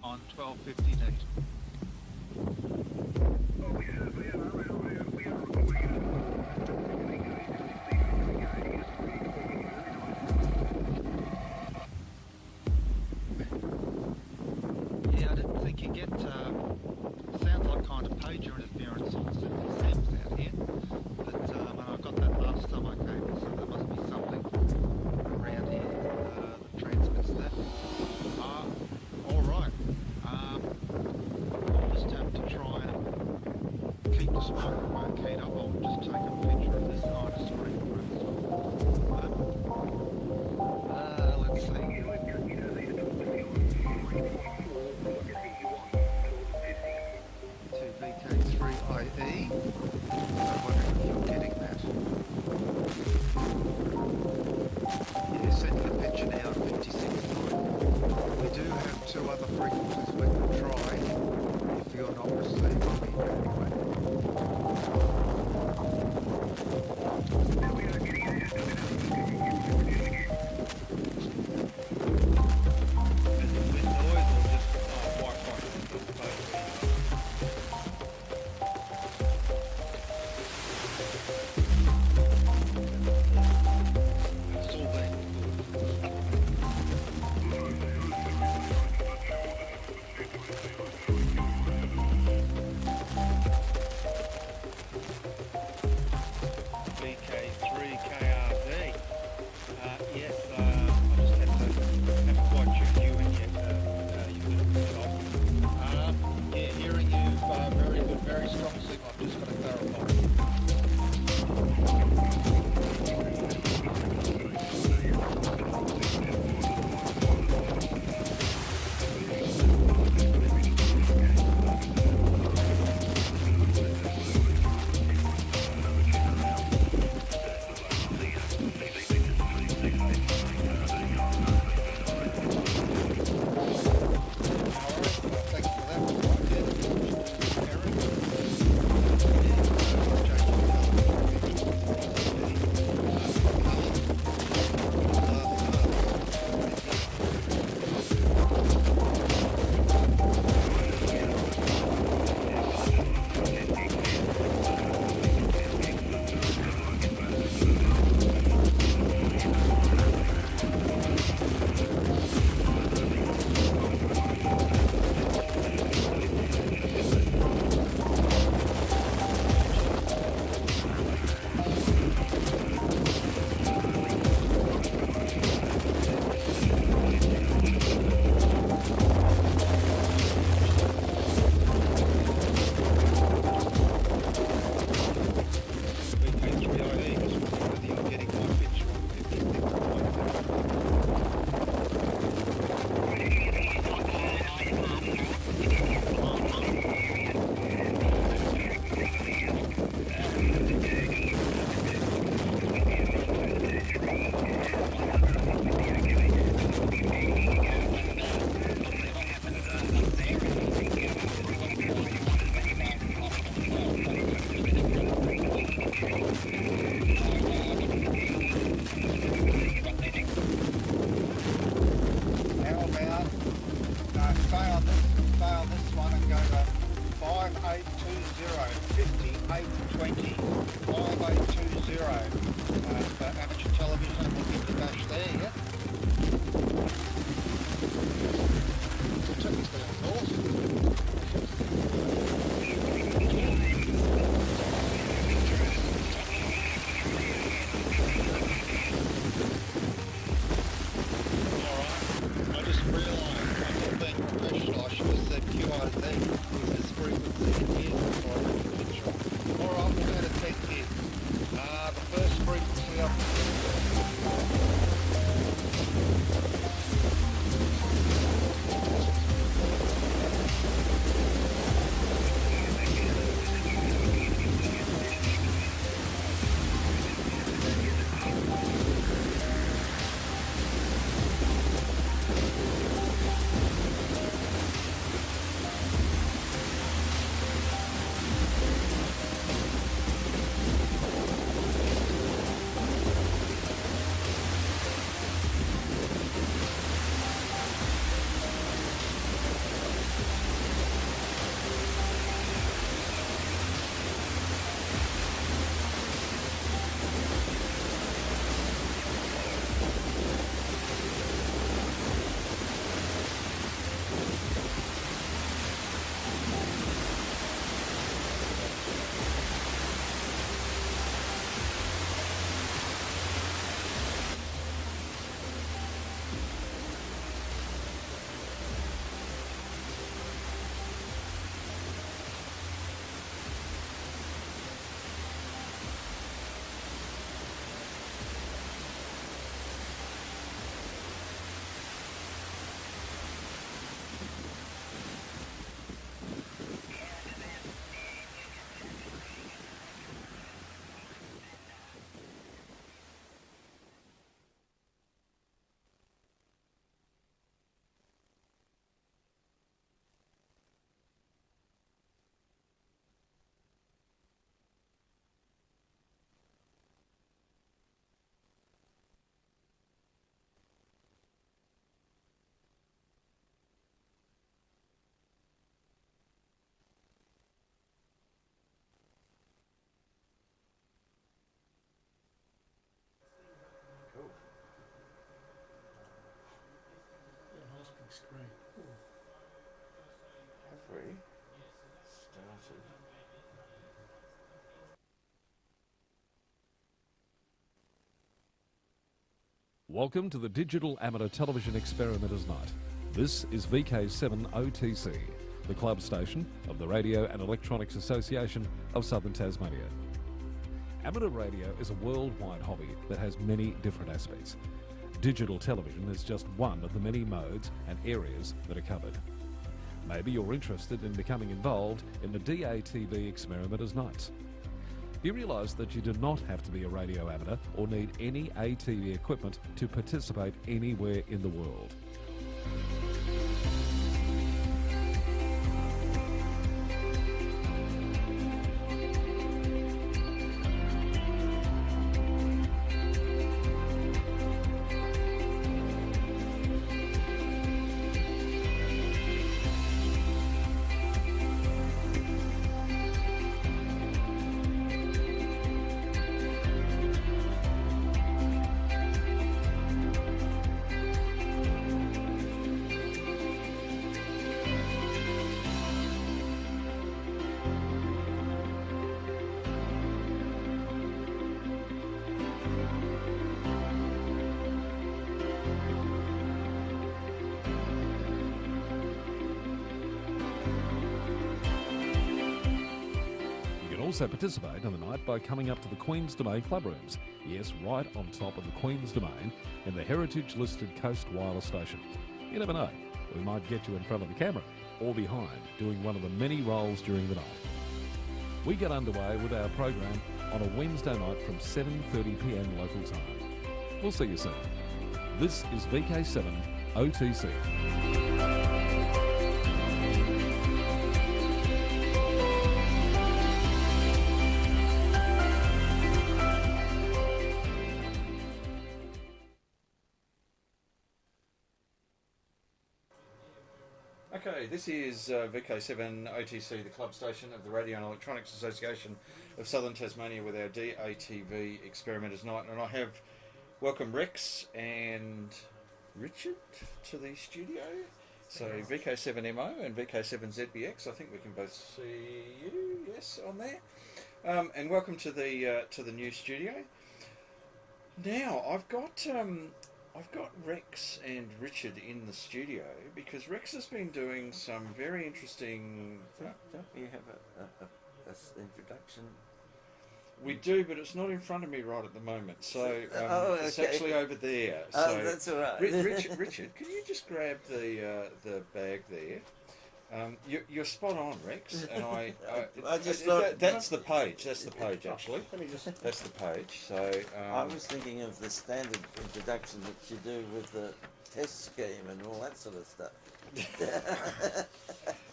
on 1250 neat. Yeah, I didn't think you get, sounds like kind of pager interference on certain samples out here, but when I got that last time I came, so there must be something around here that transmits that. Alright, I'll just have to try and keep this microphone keyed up. I'll just take a picture of this kind of screen first. Let's see. 2VK3IE. I'm wondering if you're getting that. Yeah, sending a picture now at 56.9. We do have two other frequencies we can try if you're not receiving me anyway. Is it with noise or just Wi-Fi? It's all being VK3KRD. Yes, I just haven't quite checked you in yet. You did it off. Yeah, hearing you very good, very strong signal. I've just got to clarify. screen. Have we started? Welcome to the Digital Amateur Television Experimenters Night. This is VK7 OTC, the club station of the Radio and Electronics Association of Southern Tasmania. Amateur radio is a worldwide hobby that has many different aspects. Digital television is just one of the many modes and areas that are covered. Maybe you're interested in becoming involved in the DATV Experimenters Nights. You realise that you do not have to be a radio amateur or need any ATV equipment to participate anywhere in the world. Also participate in the night by coming up to the Queen's Domain clubrooms. Yes, right on top of the Queen's Domain in the heritage-listed Coast Wireless Station. You never know, we might get you in front of the camera or behind, doing one of the many roles during the night. We get underway with our program on a Wednesday night from 7:30 p.m. local time. We'll see you soon. This is VK7 OTC. Okay, this is VK7 OTC, the club station of the Radio and Electronics Association of Southern Tasmania with our DATV Experimenters Night. And I have welcome Rex and Richard to the studio. So VK7MO and VK7ZBX, I think we can both see you, yes, on there. And welcome to the new studio. Now, I've got Rex and Richard in the studio because Rex has been doing some very interesting... Don't we have a introduction? We do, but it's not in front of me right at the moment. So okay. It's actually over there. Oh, So that's all right. Richard, can you just grab the bag there? You're spot on, Rex. And I just thought that's the page. That's the page, actually. That's the page. So I was thinking of the standard introduction that you do with the test scheme and all that sort of stuff.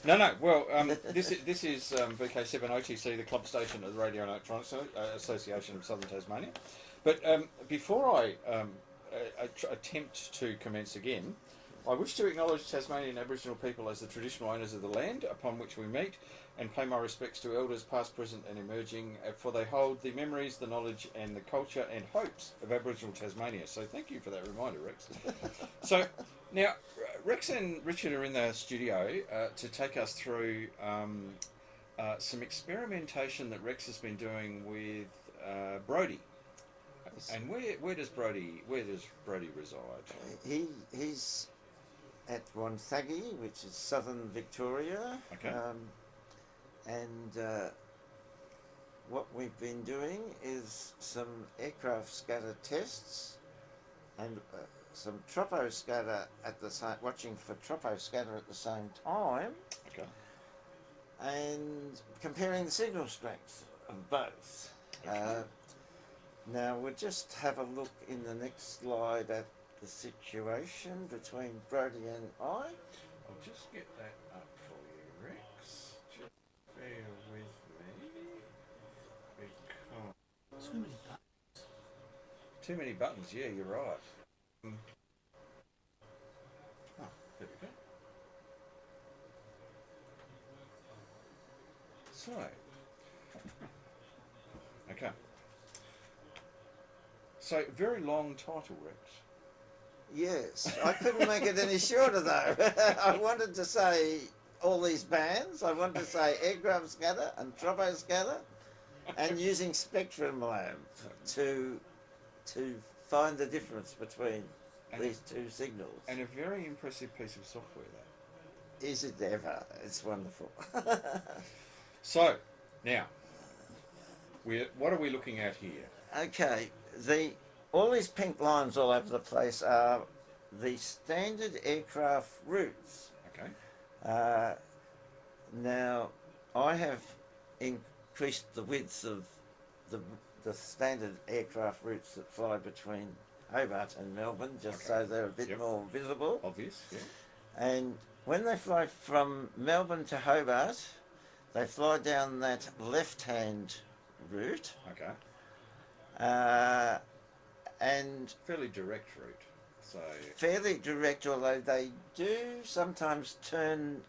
No. Well, this is VK7 OTC, the club station of the Radio and Electronics Association of Southern Tasmania. But before I attempt to commence again, I wish to acknowledge Tasmanian Aboriginal people as the traditional owners of the land upon which we meet and pay my respects to elders past, present and emerging, for they hold the memories, the knowledge and the culture and hopes of Aboriginal Tasmania. So thank you for that reminder, Rex. So now, Rex and Richard are in the studio to take us through some experimentation that Rex has been doing with Brodie. And where does Brodie reside? He's at Wonthaggi, which is southern Victoria. Okay. And what we've been doing is some aircraft scatter tests and some tropo scatter at the same, watching for tropo scatter at the same time. Okay. And comparing the signal strength of both. Okay. Now we'll just have a look in the next slide at the situation between Brodie and I. I'll just get that up for you, Rex. Just bear with me. Because Too many buttons. too many buttons, yeah, you're right. There we go. So, okay. So, very long title, Rex. Yes, I couldn't make it any shorter though. I wanted to say all these bands. I wanted to say aircraft scatter and tropo scatter, and using spectrum lamp to find the difference between these two signals. And a very impressive piece of software, that. Is it ever? It's wonderful. So, now, what are we looking at here? Okay, all these pink lines all over the place are the standard aircraft routes. Okay. Now, I have increased the width of the standard aircraft routes that fly between Hobart and Melbourne, just so they're a bit more visible. Obvious, yeah. And when they fly from Melbourne to Hobart, they fly down that left-hand route. Okay. And Fairly direct route. So. fairly direct, although they do sometimes turn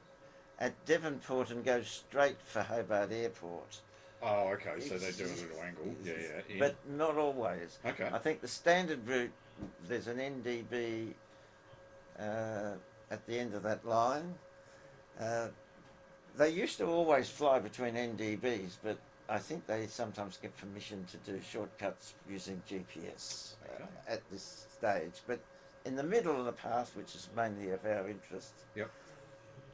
at Devonport and go straight for Hobart Airport. Oh, okay. So they do a little angle. Yeah, yeah. But not always. Okay. I think the standard route, there's an NDB at the end of that line. They used to always fly between NDBs, but I think they sometimes get permission to do shortcuts using GPS at this stage. But in the middle of the path, which is mainly of our interest,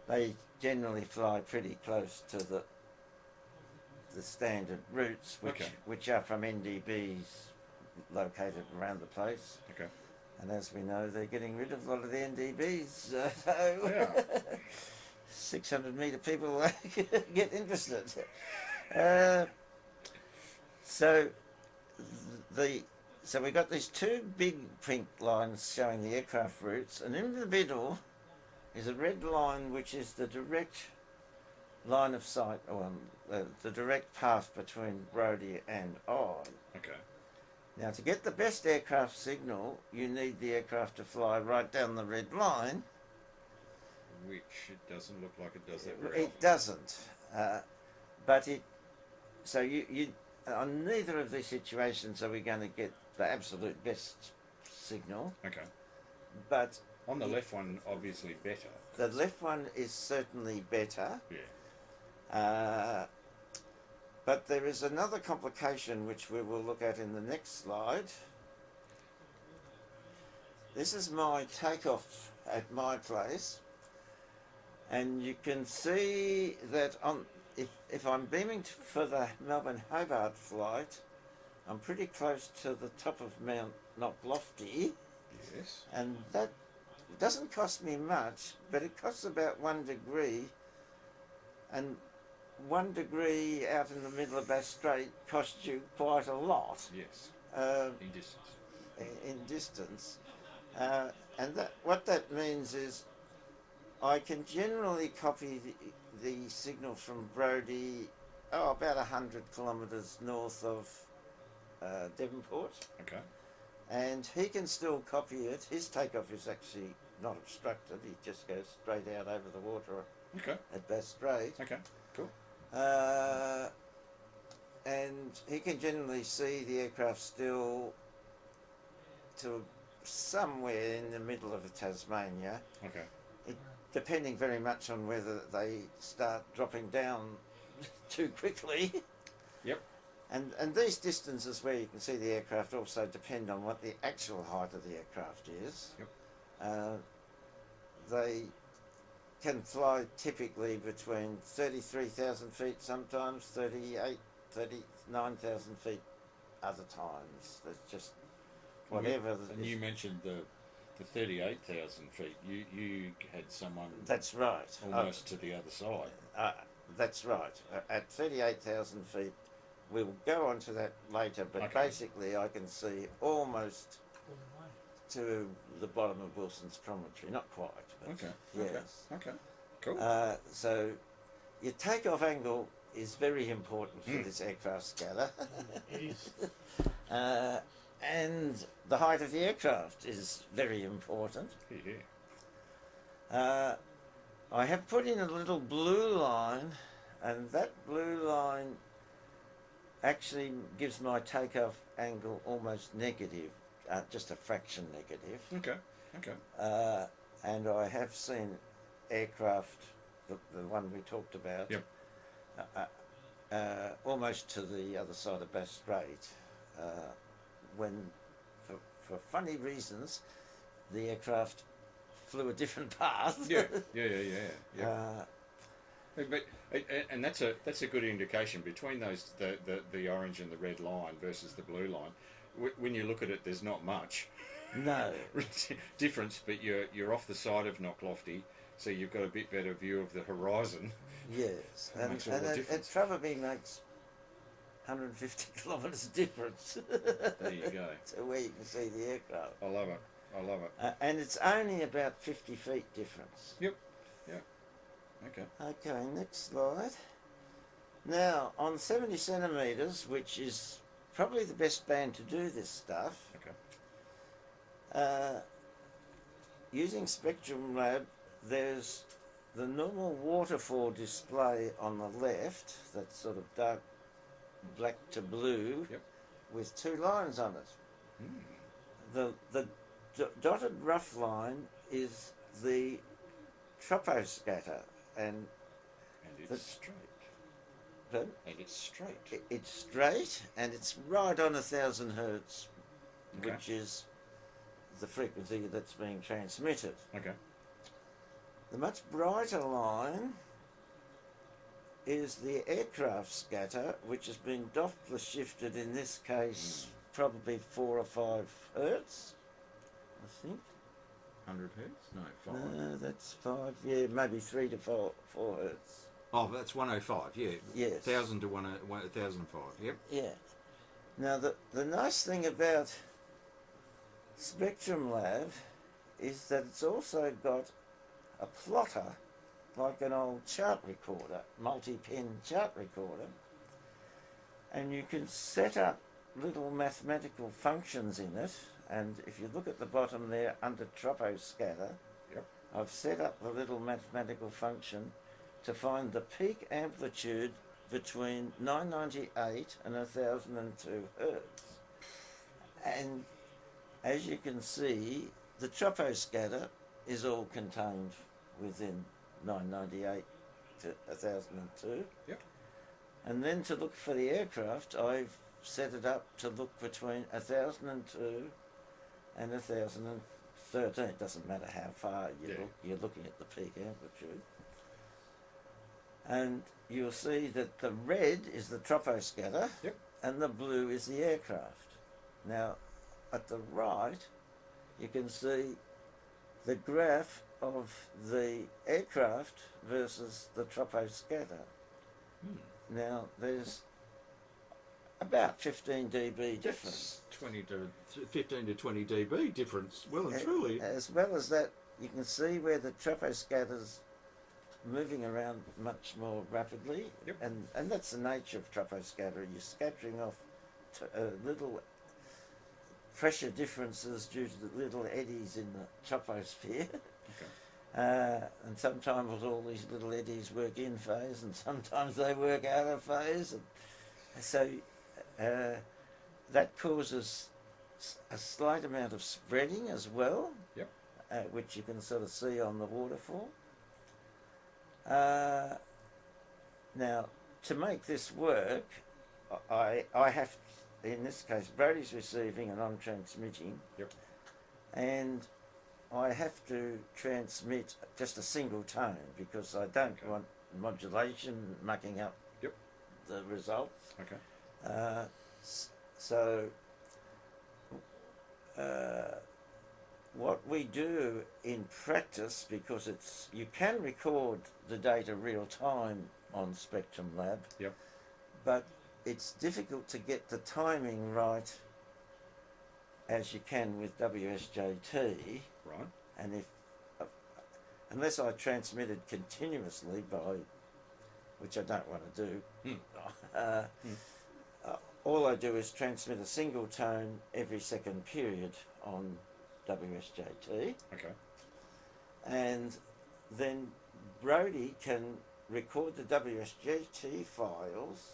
they generally fly pretty close to the standard routes, which are from NDBs located around the place. Okay. And as we know, they're getting rid of a lot of the NDBs. 600 metre people get interested. So we got these two big pink lines showing the aircraft routes, and in the middle is a red line which is the direct line of sight, or the direct path between Brodie and Odd. Okay. Now, to get the best aircraft signal, you need the aircraft to fly right down the red line. Which it doesn't look like it does that very It doesn't, but it. So you on neither of these situations are we going to get the absolute best signal. Okay. But on the left one, obviously better. The left one is certainly better. Yeah. But there is another complication which we will look at in the next slide. This is my takeoff at my place. And you can see that if I'm beaming for the Melbourne-Hobart flight, I'm pretty close to the top of Mount Knocklofty. Yes. And that doesn't cost me much, but it costs about 1 degree. And 1 degree out in the middle of Bass Strait costs you quite a lot. Yes. In distance. In distance. And what that means is I can generally copy the signal from Brodie, about 100 kilometres north of Devonport. Okay. And he can still copy it. His takeoff is actually not obstructed. He just goes straight out over the water at Bass Strait. Okay, cool. And he can generally see the aircraft still to somewhere in the middle of Tasmania. Okay. Depending very much on whether they start dropping down too quickly. Yep. And these distances where you can see the aircraft also depend on what the actual height of the aircraft is. Yep. They can fly typically between 33,000 feet sometimes, 39,000 feet other times. There's just whatever. And you mentioned the 38,000 feet. You had someone. That's right. Almost to the other side. That's right. At 38,000 feet, we'll go on to that later, but basically I can see almost to the bottom of Wilson's Promontory. Not quite, but yes. Okay. Cool. So your takeoff angle is very important for this aircraft scatter. It is. And the height of the aircraft is very important. Yeah. I have put in a little blue line, and that blue line actually gives my takeoff angle almost negative, just a fraction negative. Okay. Okay. And I have seen aircraft, the one we talked about, Yep. almost to the other side of Bass Strait, when, for funny reasons, the aircraft flew a different path. Yeah. And that's a good indication between those the orange and the red line versus the blue line. When you look at it, there's not much No. difference, but you're off the side of Knocklofty, so you've got a bit better view of the horizon. Yes, It and makes all the it difference. probably makes 150 kilometres difference There you go. to where you can see the aircraft. I love it. And it's only about 50 feet difference. Yep. Yeah. Okay. Okay, next slide. Now, on 70 centimetres, which is probably the best band to do this stuff, Okay. using Spectrum Lab, there's the normal waterfall display on the left, that's sort of dark black to blue, Yep. with two lines on it. The dotted rough line is the troposcatter, and it's straight. pardon? And it's straight. It's straight and it's right on 1,000 hertz, Okay. which is the frequency that's being transmitted. Okay. The much brighter line is the aircraft scatter, which has been Doppler shifted, in this case probably 4 or 5 hertz, I think. 100 hertz? No, 5. No, that's 5, yeah, maybe 3 to 4 hertz. Oh, that's 105. Yeah. Yes. 1,000 to 1,005. Yep. Yeah. Now, the nice thing about Spectrum Lab is that it's also got a plotter, like an old chart recorder, multi-pen chart recorder, and you can set up little mathematical functions in it. And if you look at the bottom there under troposcatter, Yep. I've set up the little mathematical function to find the peak amplitude between 998 and 1,002 hertz. And as you can see, the troposcatter is all contained within 998 to 1,002. Yep. And then to look for the aircraft, I've set it up to look between 1,002 and 1,013. It doesn't matter how far you Yeah. look, you're looking at the peak amplitude. And you'll see that the red is the troposcatter, Yep. and the blue is the aircraft. Now, at the right, you can see the graph of the aircraft versus the troposcatter. Now, there's about 15 dB difference. That's 15 to 20 dB difference. Well and truly. As well as that, you can see where the troposcatter's moving around much more rapidly. Yep. And that's the nature of troposcatter. You're scattering off little pressure differences due to the little eddies in the troposphere. Okay. And sometimes all these little eddies work in phase and sometimes they work out of phase. And so that causes a slight amount of spreading as well, Yep. which you can sort of see on the waterfall. Now, to make this work, I have, in this case, Brody's receiving and I'm transmitting. Yep. And I have to transmit just a single tone because I don't want modulation mucking up Yep. the results. Okay. So what we do in practice, because you can record the data real time on Spectrum Lab, Yep. but it's difficult to get the timing right as you can with WSJT. Right. And if unless I transmitted continuously which I don't want to do, all I do is transmit a single tone every second period on WSJT, Okay. and then Brody can record the WSJT files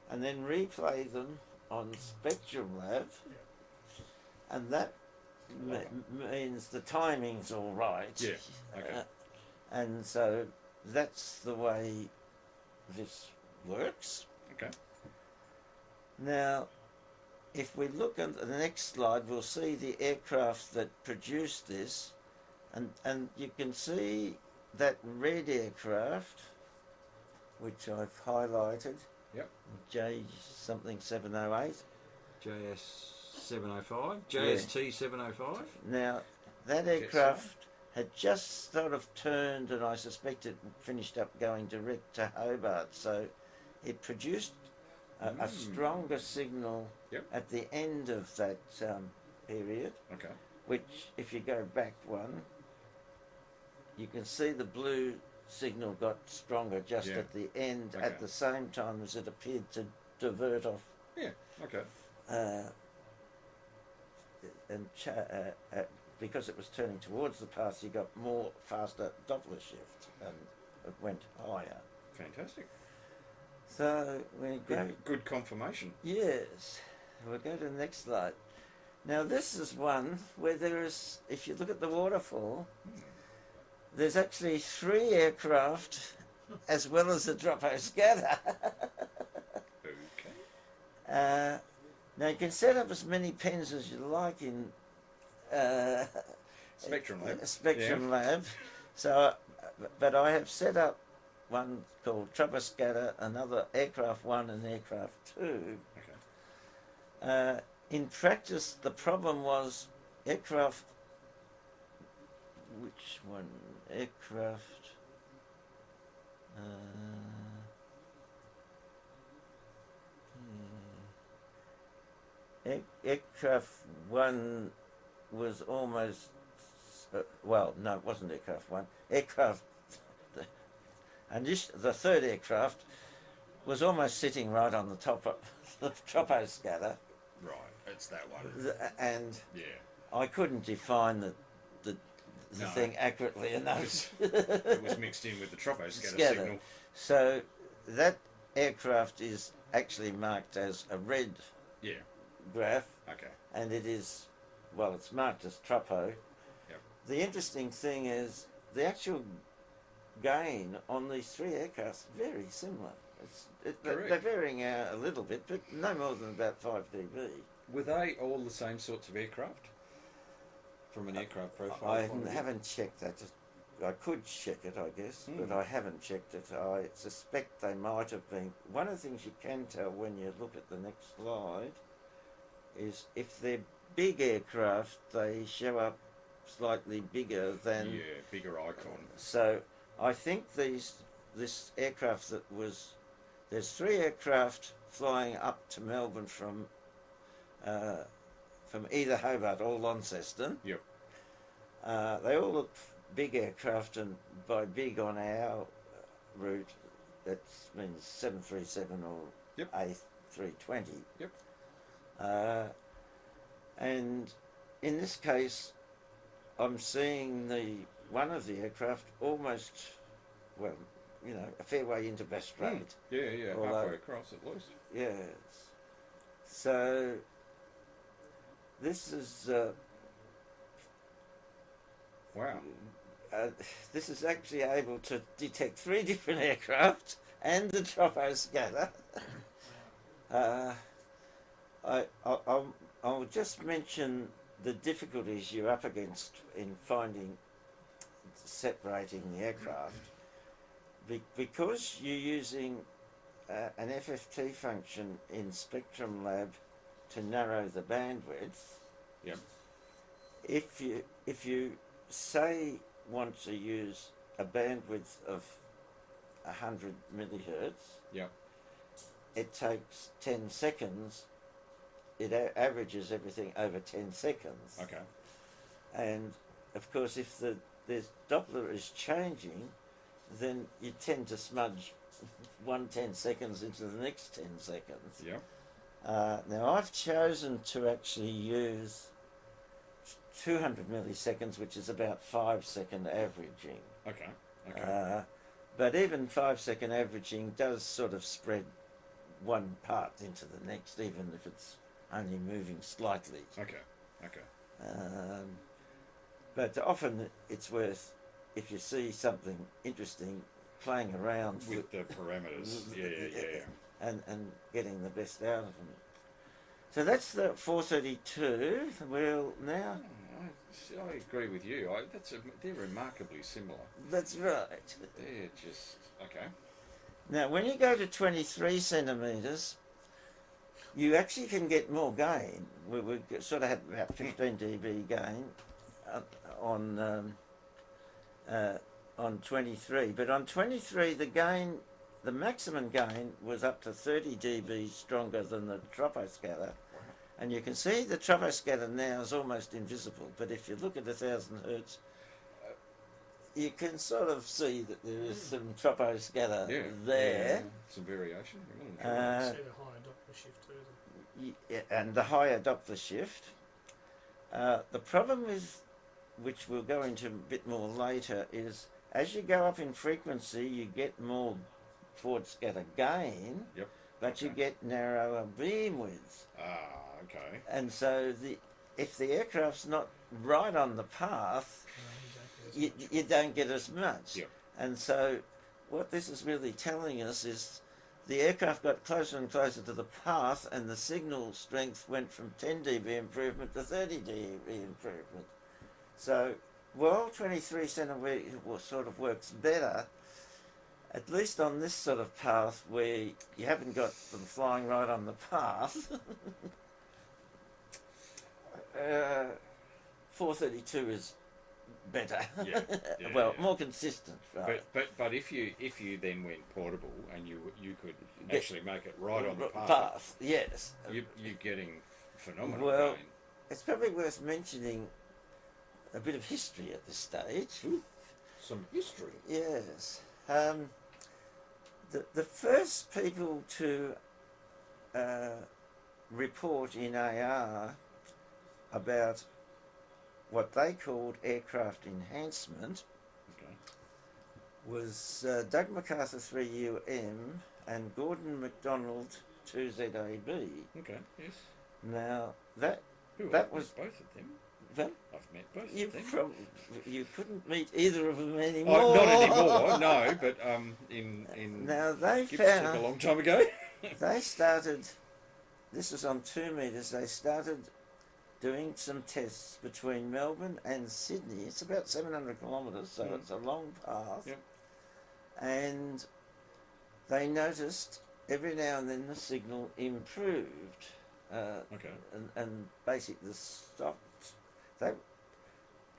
and then replay them on Spectrum Lab, and that means the timing's all right. Yeah. Okay. And so that's the way this works. Okay. Now, if we look at the next slide, we'll see the aircraft that produced this, and you can see that red aircraft, which I've highlighted. Yep. J something 708. JS 705. JST 705. Now, that aircraft had just sort of turned, and I suspect it finished up going direct to Hobart, so it produced a stronger signal at the end of that period. Okay. Which, if you go back one, you can see the blue signal got stronger just at the end, at the same time as it appeared to divert off. Yeah. Okay. Because it was turning towards the path, you got more faster Doppler shift, and it went higher. Fantastic. So we go. Good confirmation. Yes. We'll go to the next slide. Now this is one where there is, if you look at the waterfall, there's actually 3 aircraft as well as a troposcatter. Okay. Now you can set up as many pens as you like in Spectrum Lab. Spectrum Lab. So, but I have set up one called troposcatter, another aircraft 1 and aircraft 2. Okay. In practice, the problem was aircraft. Which one? Aircraft. Aircraft 1 was almost. Well, no, it wasn't aircraft 1. Aircraft. The third aircraft was almost sitting right on the top of the troposcatter. Right, it's that one. And Yeah. I couldn't define the No. thing accurately enough. It was mixed in with the troposcatter Scatter. signal. So that aircraft is actually marked as a red Yeah. graph, Okay. and it is, well, it's marked as tropo. Yep. The interesting thing is the actual gain on these 3 aircrafts very similar. They're varying out a little bit, but no more than about 5 dB. Were they all the same sorts of aircraft? From an aircraft profile? I haven't checked that. I could check it, I guess, but I haven't checked it. I suspect they might have been. One of the things you can tell when you look at the next slide is if they're big aircraft, they show up slightly bigger than... Yeah, bigger icon. So I think this aircraft that was... There's 3 aircraft flying up to Melbourne from either Hobart or Launceston. Yep. They all look big aircraft, and by big on our route, that means 737 or A320. Yep. And in this case, I'm seeing one of the aircraft almost, well, you know, a fair way into Bass Strait. Yeah, Although- halfway across at least. Yes. So this is Wow. this is actually able to detect 3 different aircraft and the troposcatter. I'll just mention the difficulties you're up against in separating the aircraft. Because you're using an FFT function in Spectrum Lab to narrow the bandwidth. Yep. If you say want to use a bandwidth of 100 millihertz, Yep. it takes 10 seconds. It averages everything over 10 seconds. Okay. And of course, if the Doppler is changing, then you tend to smudge 10 seconds into the next 10 seconds. Yep. Now I've chosen to actually use 200 milliseconds, which is about 5-second averaging. Okay. Okay. But even 5-second averaging does sort of spread one part into the next, even if it's only moving slightly. Okay. Okay. But often it's worth, if you see something interesting, playing around With the parameters. Yeah. and getting the best out of them. So that's the 432. Well, now I agree with you. They're remarkably similar. that's right. They're just okay. Now, when you go to 23 centimetres, you actually can get more gain. We sort of had about 15 dB gain on 23, but on 23 the maximum gain was up to 30 dB stronger than the troposcatter. And you can see the troposcatter now is almost invisible, but if you look at 1000 hertz, you can sort of see that there is some troposcatter there. Yeah. Some variation. See the higher Doppler shift too. Yeah, and the higher Doppler shift. The problem with, which we'll go into a bit more later, is as you go up in frequency, you get more forward scatter gain, but you get narrower beam width. Okay. And so if the aircraft's not right on the path, you don't get as much. Yep. And so what this is really telling us is the aircraft got closer and closer to the path, and the signal strength went from 10 dB improvement to 30 dB improvement. So while 23 centimetre sort of works better, at least on this sort of path where you haven't got them flying right on the path, 432 is better. Well, more consistent, right? But if you then went portable and you could actually make it right on the path, yes, you're getting phenomenal well, gain. it's probably worth mentioning a bit of history at this stage. Some history. Yes. The first people to report in AR about what they called aircraft enhancement was Doug MacArthur 3UM and Gordon MacDonald 2ZAB. Okay, yes. Now that Ooh, that I've was met both of them. well, I've met both you of them. you couldn't meet either of them anymore. Oh, not anymore, no. But in now they Gibbs took a found long time ago. they started. This was on 2 meters. They started doing some tests between Melbourne and Sydney. It's about 700 kilometres, so it's a long path. Yep. And they noticed every now and then the signal improved. Okay. And basically the stopped.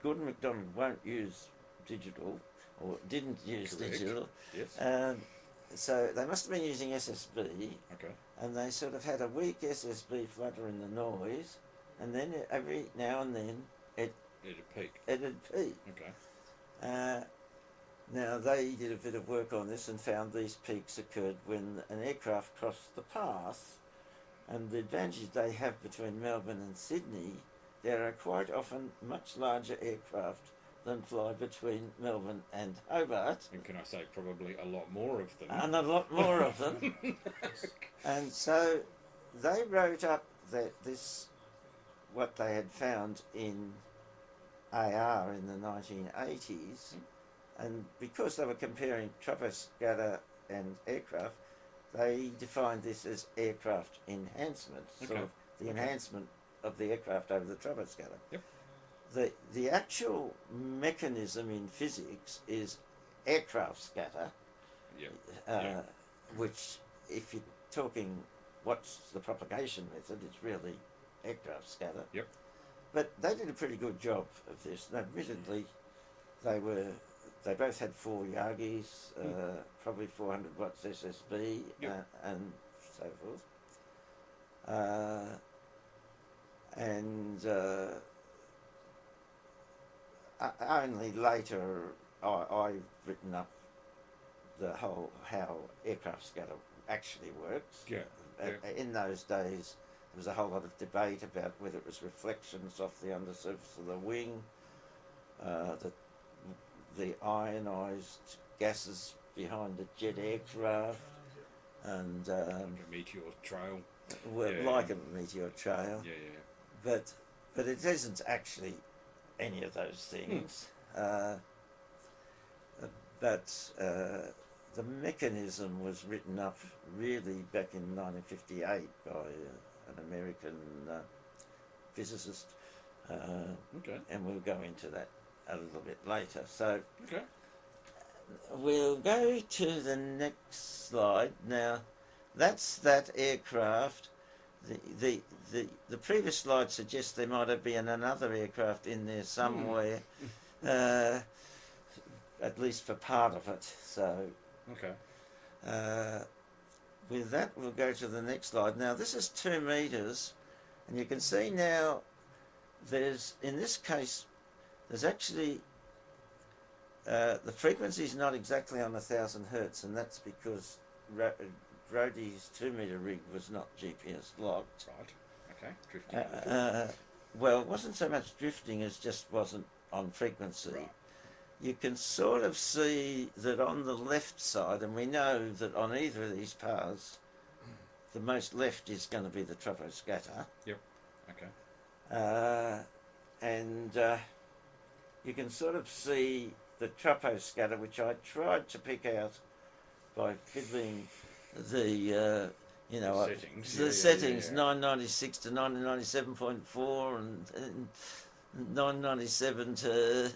Gordon MacDonald won't use digital, or didn't use Correct. digital. Yes. So they must have been using SSB, Okay. and they sort of had a weak SSB flutter in the noise, and then every now and then It'd peak. it'd peak. Okay. Now they did a bit of work on this and found these peaks occurred when an aircraft crossed the path, and the advantage they have between Melbourne and Sydney, there are quite often much larger aircraft than fly between Melbourne and Hobart. And can I say probably a lot more of them? And a lot more of them. And so they wrote up that what they had found in AR in the 1980s, and because they were comparing troposcatter and aircraft, they defined this as aircraft enhancement, sort of the enhancement of the aircraft over the troposcatter. Yep. The actual mechanism in physics is aircraft scatter, which, if you're talking what's the propagation method, it's really aircraft scatter. Yep. But they did a pretty good job of this. And admittedly, they both had 4 Yagis, probably 400 watts SSB, and so forth. Only later I've written up the whole how aircraft scatter actually works. In those days, there was a whole lot of debate about whether it was reflections off the undersurface of the wing, the ionised gases behind the jet aircraft, and like a meteor trail. like a meteor trail. Yeah. But but it isn't actually any of those things. But the mechanism was written up really back in 1958 by an American physicist, Okay. and we'll go into that a little bit later. So Okay. we'll go to the next slide. Now, that's that aircraft. The previous slide suggests there might have been another aircraft in there somewhere, at least for part of it. So Okay. with that, we'll go to the next slide. Now, this is 2 meters, and you can see now there's, in this case, there's actually the frequency is not exactly on 1,000 hertz, and that's because Brodie's 2 meter rig was not GPS locked. Right. Okay. Drifting. Well, it wasn't so much drifting as just wasn't on frequency. Right. You can sort of see that on the left side, and we know that on either of these paths, the most left is going to be the troposcatter. Yep. Okay. And you can sort of see the troposcatter, which I tried to pick out by fiddling the Settings. the settings 996 to 997.4 and 997 to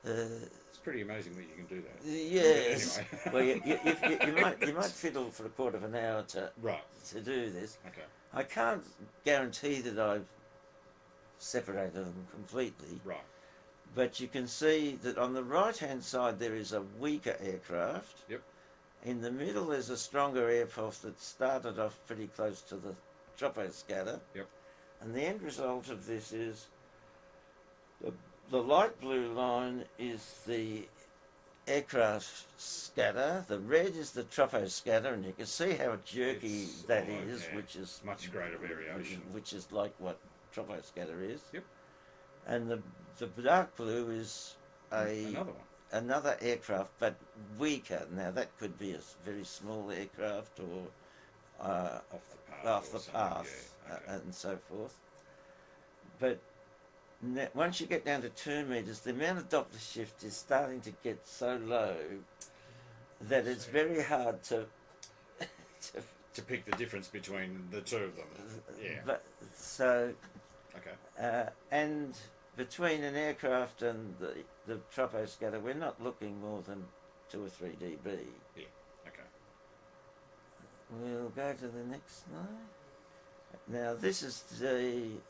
It's pretty amazing that you can do that. yes. Anyway. Well, you might fiddle for a quarter of an hour Right. to do this. Okay. I can't guarantee that I've separated them completely, Right. but you can see that on the right hand side there is a weaker aircraft. Yep. In the middle there's a stronger aircraft that started off pretty close to the troposcatter. Yep. And the end result of this is the light blue line is the aircraft scatter, the red is the troposcatter, and you can see how jerky that is, yeah. which is Much greater variation. which is like what troposcatter is. Yep. And the dark blue is another aircraft, but weaker. Now that could be a very small aircraft or off the path, Yeah. Okay. and so forth. But once you get down to 2 meters, the amount of Doppler shift is starting to get so low that it's very hard to To pick the difference between the two of them. Yeah. But so Okay. and between an aircraft and the troposcatter, we're not looking more than 2 or 3 dB. Yeah. Okay. We'll go to the next slide. Now this is the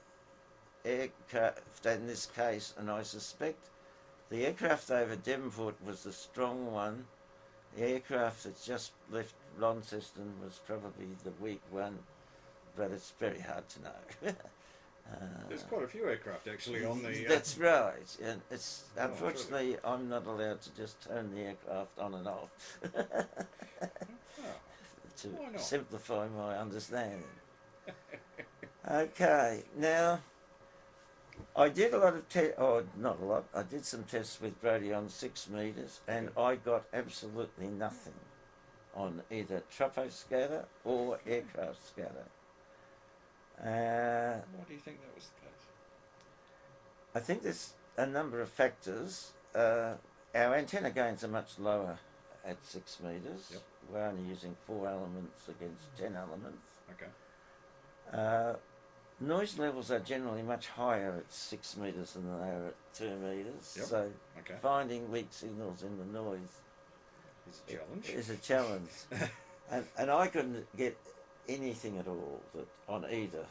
aircraft in this case, and I suspect the aircraft over Devonport was the strong one. The aircraft that just left Launceston was probably the weak one, but it's very hard to know. There's quite a few aircraft actually on the. That's right, and it's Oh, unfortunately I'm not allowed to just turn the aircraft on and off to Why not? simplify my understanding. Okay, now I did a lot of not a lot. I did some tests with Brodie on 6 meters, and I got absolutely nothing on either troposcatter or aircraft scatter. Why do you think that was the case? I think there's a number of factors. Our antenna gains are much lower at 6 meters. Yep. We're only using 4 elements against 10 elements. Okay. Noise levels are generally much higher at 6 meters than they are at 2 meters. Yep. So Okay. finding weak signals in the noise It's a challenge. is a challenge. and I couldn't get anything at all on either.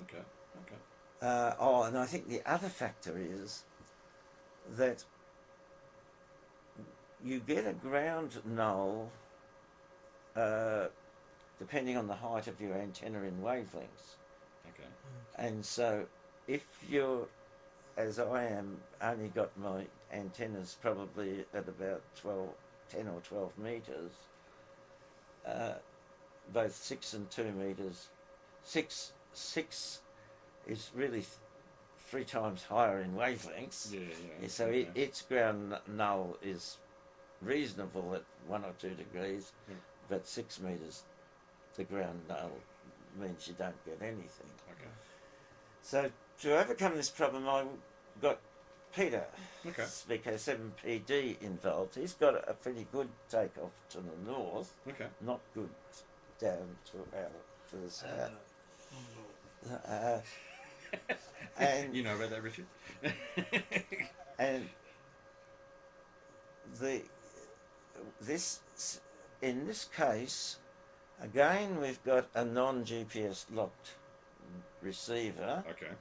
Okay. Okay. And I think the other factor is that you get a ground null depending on the height of your antenna in wavelengths. Okay. And so if you're, as I am, only got my antennas probably at about 10 or 12 metres, both 6 and 2 metres, 6 is really 3 times higher in wavelengths. Yeah. So okay. its ground null is reasonable at 1 or 2 degrees, Yeah. but 6 metres, the ground null means you don't get anything. Okay. So to overcome this problem, I got Peter, Okay. VK7PD, involved. He's got a pretty good takeoff to the north, Okay. not good down to the south. And You know about that, Richard? and in this case, again we've got a non-GPS locked receiver, Okay.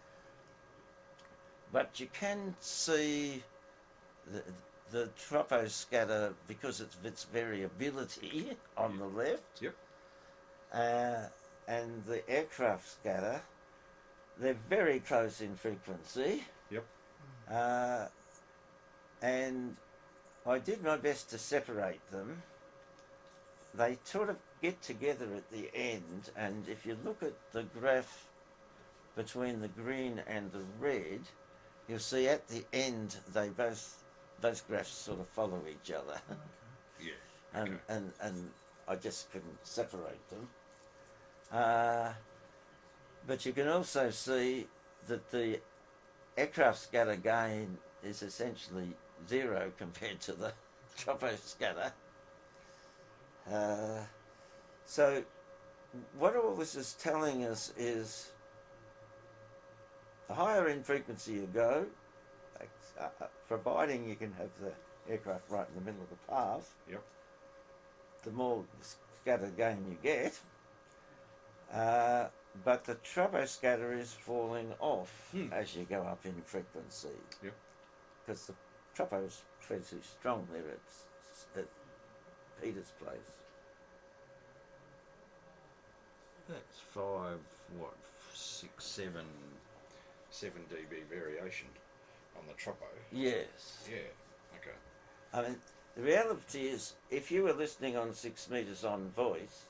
but you can see the troposcatter because of its variability on the left. Yep. And the aircraft scatter, they're very close in frequency. Yep. And I did my best to separate them. They sort of get together at the end, and if you look at the graph between the green and the red, you'll see at the end those graphs sort of follow each other. Yeah. and, Okay. and I just couldn't separate them. But you can also see that the aircraft scatter gain is essentially zero compared to the troposcatter. So what all this is telling us is the higher in frequency you go, providing you can have the aircraft right in the middle of the path, Yep. the more scatter gain you get. But the troposcatter is falling off as you go up in frequency. Yep. Because the tropo's pretty strong there at Peter's place. That's 7 dB variation on the tropo. Yes. Yeah. Okay. I mean, the reality is, if you were listening on 6 meters on voice,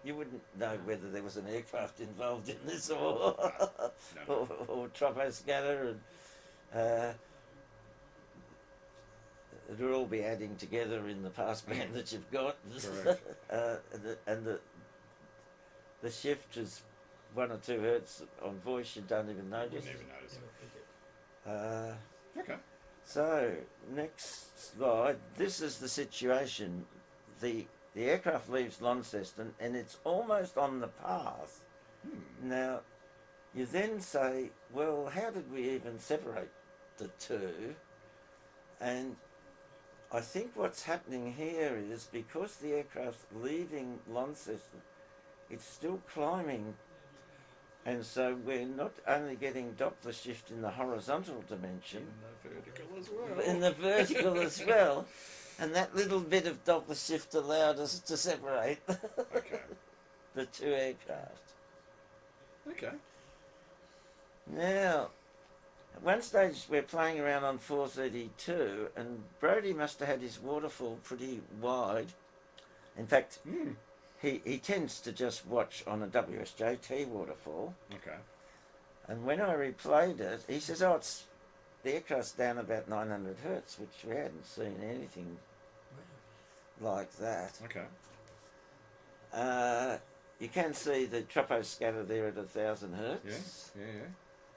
you wouldn't know whether there was an aircraft involved in this or No. or troposcatter, and it'll all be adding together in the passband that you've got. Correct. and the shift is 1 or 2 hertz on voice. You don't even notice. Wouldn't even notice it. Okay. So next slide. This is the situation. The aircraft leaves Launceston and it's almost on the path. Now, you then say, well, how did we even separate the two? And I think what's happening here is because the aircraft's leaving Launceston, it's still climbing. And so we're not only getting Doppler shift in the horizontal dimension, In the vertical as well. but in the vertical as well. And that little bit of Doppler shift allowed us to separate Okay. the two aircraft. Okay. Now, at one stage we're playing around on 432, and Brodie must have had his waterfall pretty wide. In fact, he tends to just watch on a WSJT waterfall. Okay. And when I replayed it, he says, oh, the aircraft's down about 900 hertz, which we hadn't seen anything like that. Okay. You can see the troposcatter there at 1,000 hertz. Yeah.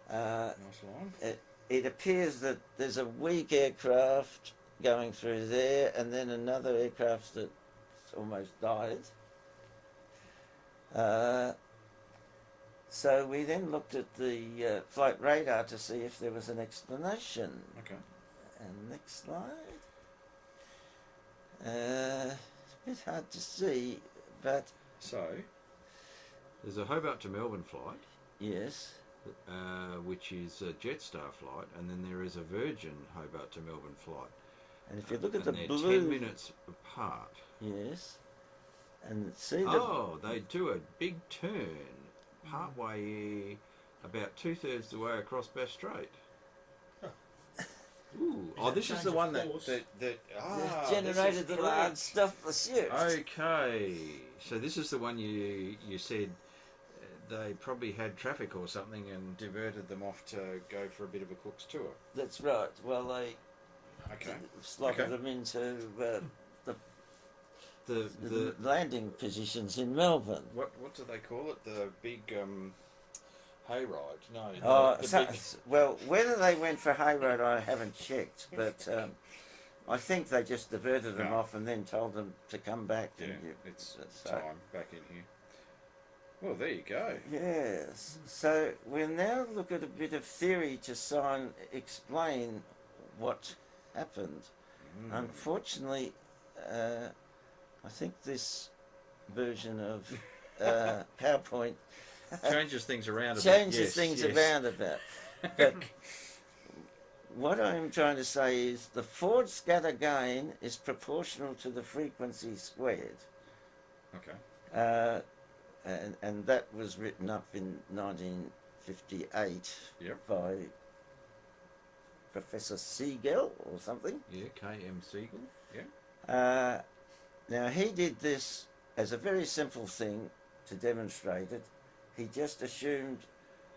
Nice line. It appears that there's a weak aircraft going through there, and then another aircraft that's almost died. So we then looked at the flight radar to see if there was an explanation. Okay. And next slide. It's a bit hard to see, but So, there's a Hobart to Melbourne flight, yes. which is a Jetstar flight, and then there is a Virgin Hobart to Melbourne flight. And if you look at and the they're blue, 10 minutes apart. yes, and see the Oh, they do a big turn partway, about 2/3 the way across Bass Strait. Ooh. Oh, this is the one that generated the large stuff the shift. Okay, so this is the one you said they probably had traffic or something and diverted them off to go for a bit of a Cook's tour. That's right. Well, they Okay. slotted Okay. them into The the landing positions in Melbourne. what do they call it? The big hayride. No. Oh, the so, big, well, whether they went for hayride, I haven't checked, but I think they just diverted them No. off and then told them to come back. yeah, And it's so- time back in here. Well, there you go. Yes. So we'll now look at a bit of theory to explain what happened. Unfortunately, I think this version of PowerPoint Changes things around a bit. changes Yes, things yes. around a bit. But what I'm trying to say is the Ford scatter gain is proportional to the frequency squared. Okay. And that was written up in 1958 Yep. by Professor Siegel or something. Yeah, K.M. Siegel. Yeah. Now he did this as a very simple thing to demonstrate it. He just assumed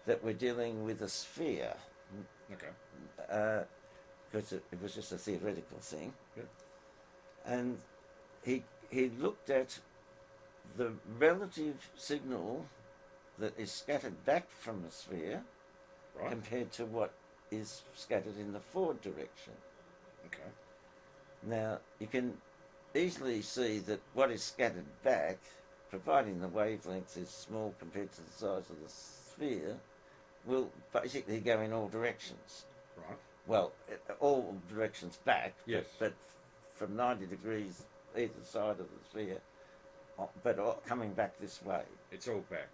that we're dealing with a sphere, Okay. because it was just a theoretical thing. Yep. And he looked at the relative signal that is scattered back from the sphere Right. compared to what is scattered in the forward direction. Okay. Now, you can easily see that what is scattered back, providing the wavelength is small compared to the size of the sphere, will basically go in all directions. Right. Well, all directions back, Yes. but from 90 degrees either side of the sphere, but coming back this way. It's all back.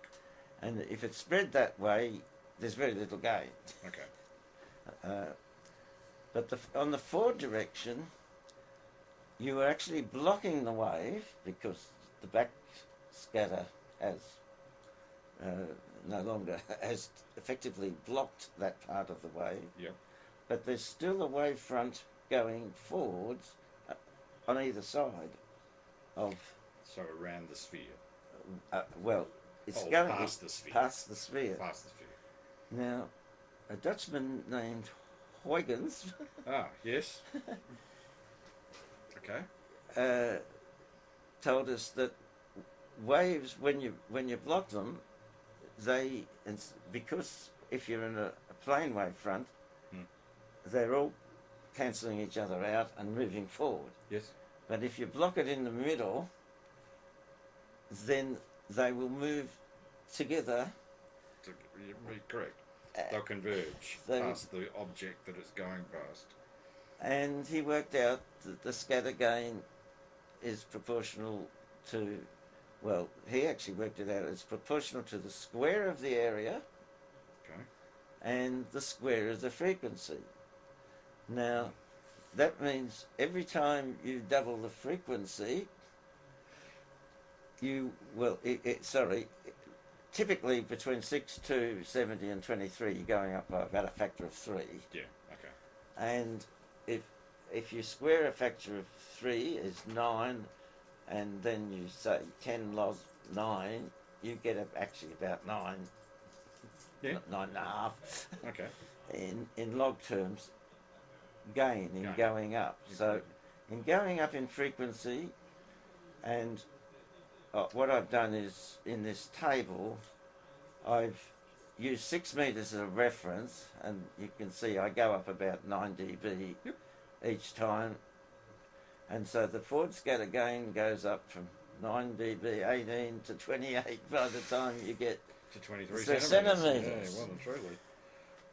And if it's spread that way, there's very little gain. Okay. But on the forward direction, you are actually blocking the wave because the back scatter has no longer has effectively blocked that part of the wave. Yep. But there's still a wave front going forwards on either side of, So around the sphere. well, it's Oh, going past the sphere. past the sphere. Past the sphere. Now, a Dutchman named Huygens Ah, yes. Okay. told us that waves, when you block them, because if you're in a plane wave front, they're all cancelling each other out and moving forward. Yes. But if you block it in the middle, then they will move together. You're correct. They'll converge they- past the object that it's going past. And he worked out that the scatter gain is proportional to, well, he actually worked it out, it's proportional to the square of the area Okay. and the square of the frequency. Now, that means every time you double the frequency, typically between 6 to 70 and 23, you're going up by about a factor of 3. Yeah. Okay. And if you square a factor of 3 is 9, and then you say 10 log 9, you get actually about 9, Yeah. 9.5 Okay. in log terms gain in Gain. going up. So in going up in frequency, and what I've done is in this table I've used 6 meters as a reference, and you can see I go up about 9 dB Yep. each time, and so the forward scatter gain goes up from 9 dB 18 to 28 by the time you get To 23 So centimetres. centimetres. Yeah, well and truly.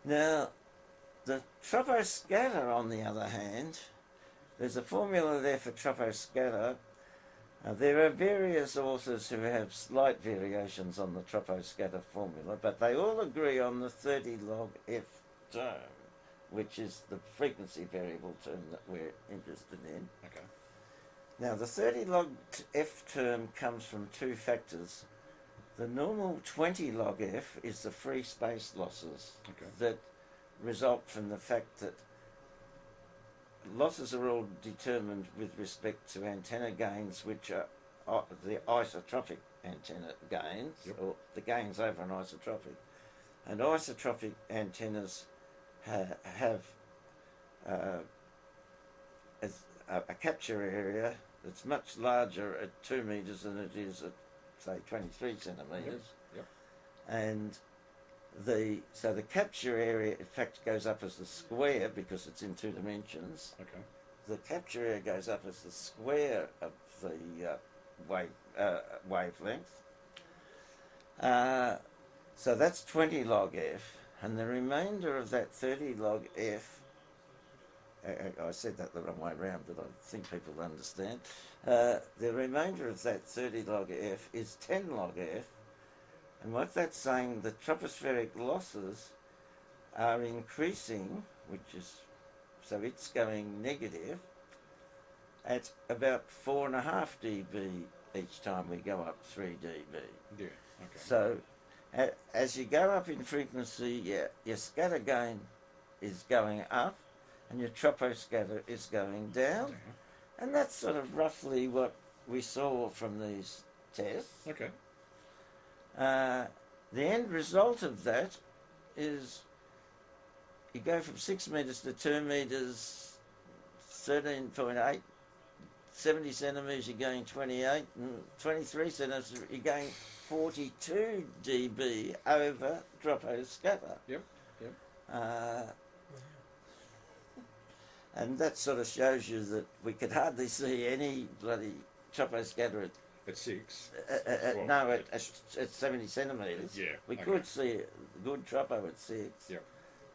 now. The troposcatter, on the other hand, there's a formula there for troposcatter. There are various authors who have slight variations on the troposcatter formula, but they all agree on the 30 log F term, which is the frequency variable term that we're interested in. Okay. Now, the 30 log F term comes from 2 factors. The normal 20 log F is the free space losses Okay. that result from the fact that losses are all determined with respect to antenna gains, which are the isotropic antenna gains, Yep. or the gains over an isotropic. And isotropic antennas have a capture area that's much larger at 2 meters than it is at, say, 23 centimeters. Yep. And So the capture area, in fact, goes up as the square because it's in 2 dimensions. Okay. The capture area goes up as the square of the wavelength. So that's 20 log f, and the remainder of that 30 log f, I said that the wrong way around, but I think people understand. The remainder of that 30 log f is 10 log f, and what that's saying, the tropospheric losses are increasing, so it's going negative at about 4.5 dB each time we go up 3 dB. Yeah. Okay. So as you go up in frequency, your scatter gain is going up and your troposcatter is going down. And that's sort of roughly what we saw from these tests. Okay. The end result of that is you go from 6 metres to 2 metres, 13.8, 70 centimetres you're going 28, and 23 centimetres you're going 42 dB over troposcatter. Yep. And that sort of shows you that we could hardly see any bloody troposcatter At 6. at 70 centimetres. Yeah. We could see a good tropo at 6. Yep.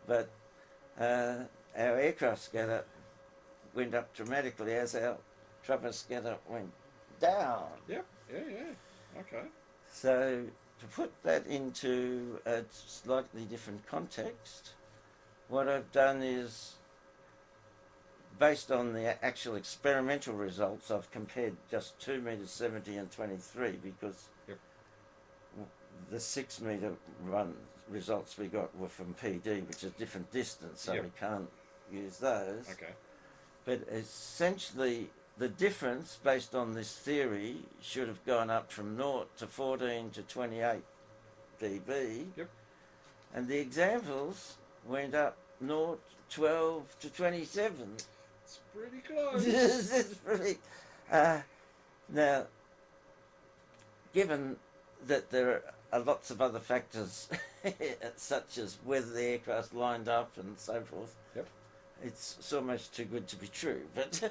But our aircraft scatter went up dramatically as our troposcatter went down. Yep. Yeah. Okay. So to put that into a slightly different context, what I've done is, based on the actual experimental results, I've compared just 2 metres 70 and 23 because the 6 metre run results we got were from PD, which is different distance, so we can't use those. Okay. But essentially, the difference based on this theory should have gone up from 0 to 14 to 28 dB. Yep. And the examples went up 0, 12 to 27. It's pretty close. It's pretty. Now, given that there are lots of other factors, such as whether the aircraft's lined up and so forth, it's almost too good to be true, but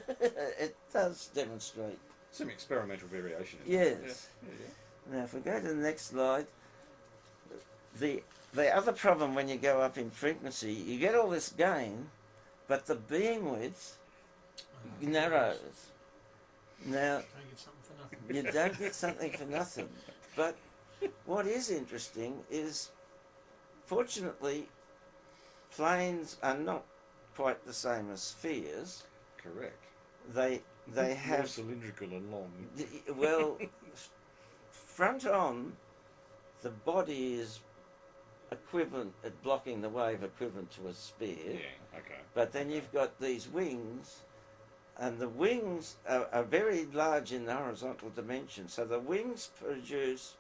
it does demonstrate. Some experimental variation. Yes. Now, if we go to the next slide, the other problem when you go up in frequency, you get all this gain, but the beam width narrows. Now, you don't get something for nothing. But what is interesting is, fortunately, planes are not quite the same as spheres. Correct. They have more cylindrical and long. Well, front on, the body is equivalent at blocking the wave, equivalent to a sphere. Yeah. Okay. But then you've got these wings, and the wings are very large in the horizontal dimension. So the wings produce.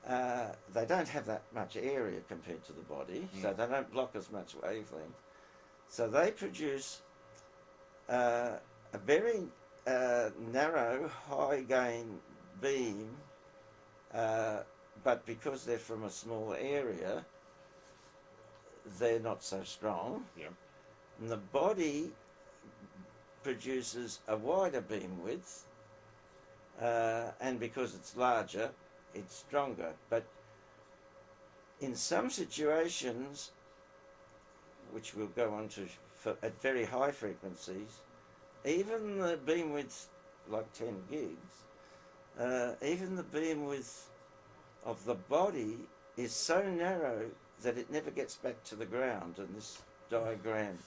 They don't have that much area compared to the body, so they don't block as much wavelength. So they produce a very narrow, high gain beam, but because they're from a small area, they're not so strong. Yeah. And the body produces a wider beam width, and because it's larger, it's stronger. But in some situations, which we'll go on to at very high frequencies, even the beam width, like 10 gigs, even the beam width of the body is so narrow that it never gets back to the ground, and this diagram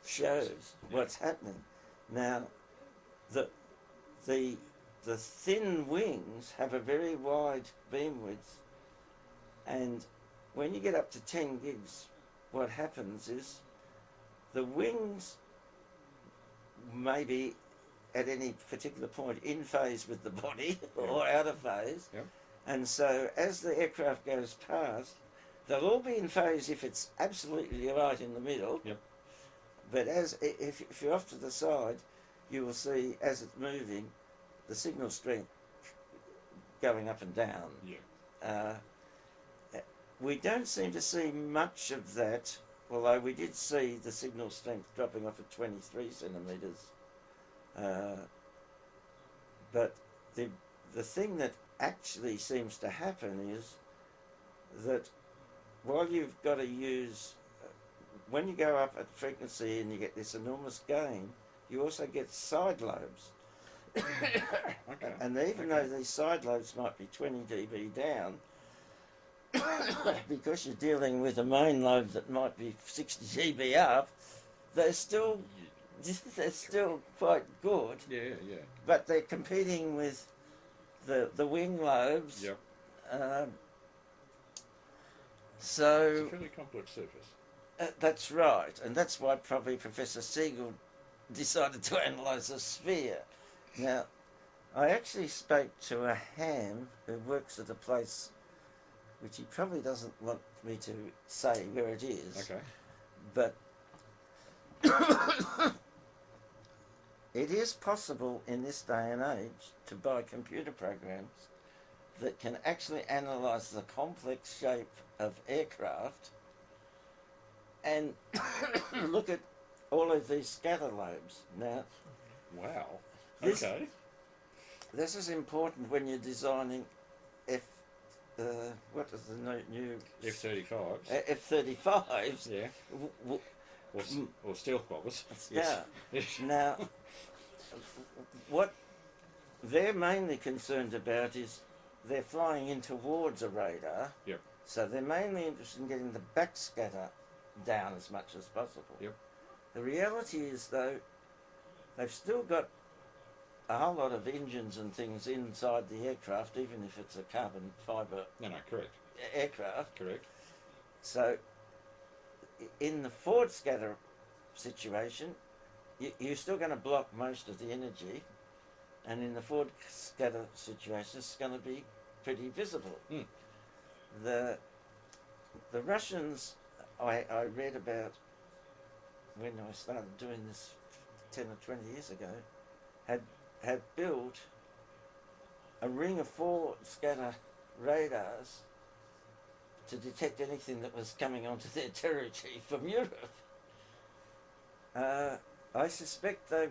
shows what's happening. Now, the thin wings have a very wide beam width, and when you get up to 10 gigs, what happens is the wings may be at any particular point in phase with the body or out of phase. Yep. And so as the aircraft goes past, they'll all be in phase if it's absolutely right in the middle. Yep. But if you're off to the side, you will see, as it's moving, the signal strength going up and down. Yeah. we don't seem to see much of that, although we did see the signal strength dropping off at 23 centimetres. But the thing that actually seems to happen is that while you've got to use, when you go up at frequency and you get this enormous gain, you also get side lobes. Okay. And even though these side lobes might be 20 dB down, because you're dealing with a main lobe that might be 60 dB up, they're still quite good. Yeah, yeah. But they're competing with the wing lobes. Yep. It's a fairly complex surface. That's right, and that's why probably Professor Siegel decided to analyse a sphere. Now, I actually spoke to a ham who works at a place which he probably doesn't want me to say where it is. Okay. But it is possible in this day and age to buy computer programs that can actually analyse the complex shape of aircraft and look at all of these scatter lobes. Now, Wow. This- Okay. this is important when you're designing what is the new F-35s. F-35s. Yeah. Or stealth bombers. Yeah. Yes. Now, what they're mainly concerned about is they're flying in towards a radar. Yep. So they're mainly interested in getting the backscatter down as much as possible. Yep. The reality is, though, they've still got a whole lot of engines and things inside the aircraft, even if it's a carbon fibre No, correct. aircraft. Correct. So, in the forward scatter situation, you're still going to block most of the energy, and in the forward scatter situation, it's going to be pretty visible. Mm. The Russians, I read about when I started doing this 10 or 20 years ago, had built a ring of forward scatter radars to detect anything that was coming onto their territory from Europe. I suspect they're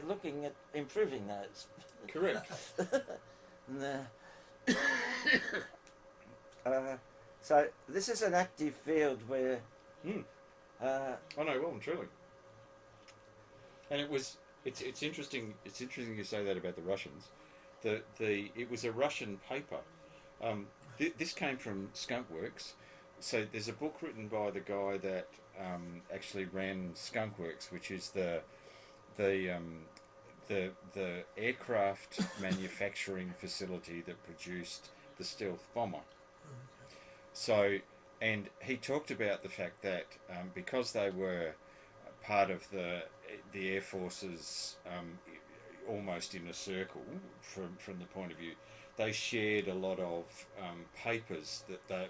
looking at improving those. Correct. So this is an active field where I know, well and truly. And it's interesting. It's interesting you say that about the Russians. It was a Russian paper. This came from Skunk Works. So there's a book written by the guy that actually ran Skunk Works, which is the aircraft manufacturing facility that produced the stealth bomber. So, and he talked about the fact that because they were part of the Air Force's almost in a circle from the point of view, they shared a lot of papers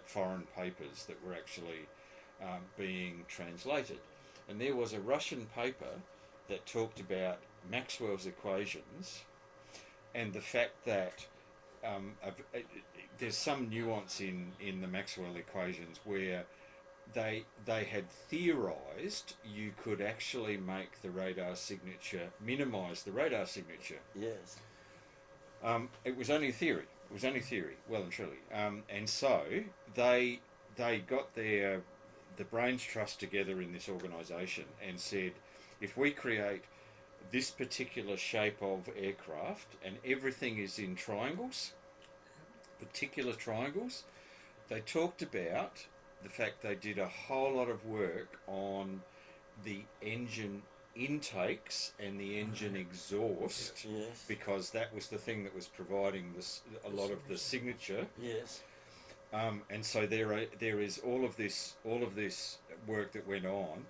foreign papers that were actually being translated, and there was a Russian paper that talked about Maxwell's equations and the fact that there's some nuance in the Maxwell equations where they had theorized you could actually make the radar signature, minimize the radar signature. yes, It was only theory. It was only theory, well and truly. And so they got the brains trust together in this organisation and said, if we create this particular shape of aircraft and everything is in triangles, particular triangles, they talked about the fact they did a whole lot of work on the engine intakes and the engine exhaust, yes, because that was the thing that was providing a lot of the signature. yes. And so there is all of this work that went on.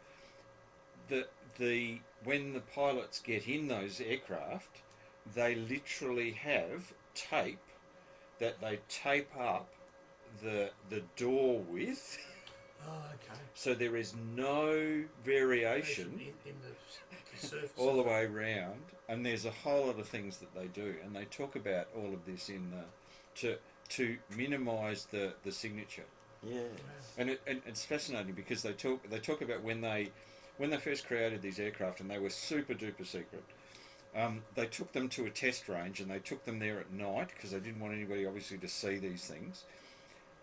When the pilots get in those aircraft, they literally have tape that they tape up the door with, Oh, okay. so there is no variation in the surface. all the way round, and there's a whole lot of things that they do, and they talk about all of this in to minimise the signature. Yes. And it's fascinating because they talk about when they first created these aircraft, and they were super duper secret. They took them to a test range, and they took them there at night because they didn't want anybody obviously to see these things.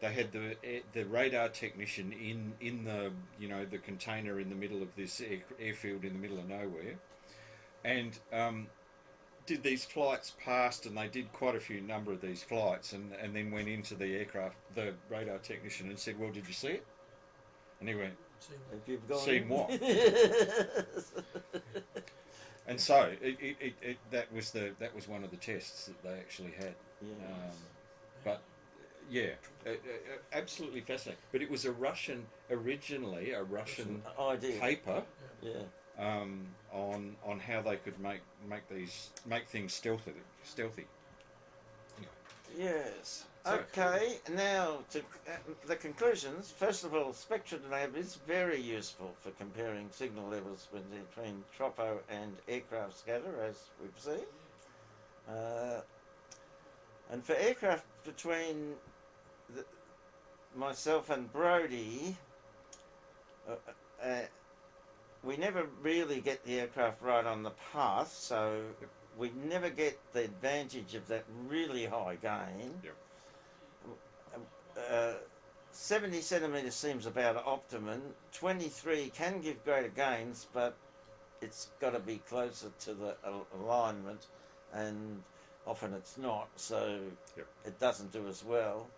They had the radar technician in the the container in the middle of this airfield in the middle of nowhere, and did these flights past, and they did quite a few number of these flights, and then went into the aircraft, the radar technician, and said, "Well, did you see it?" And he went, If you've gone "Seen what?" And so that was one of the tests that they actually had. Yes. But yeah, absolutely fascinating. But it was originally a Russian idea. paper. Yeah. On how they could make things stealthy. Anyway. Yes. So- Okay, now to the conclusions. First of all, SpectraLab is very useful for comparing signal levels between tropo and aircraft scatter, as we've seen. And for aircraft between myself and Brodie, we never really get the aircraft right on the path, so we never get the advantage of that really high gain. Yep. 70 centimetres seems about optimum. 23 can give greater gains, but it's got to be closer to the alignment, and often it's not, so Yep. it doesn't do as well.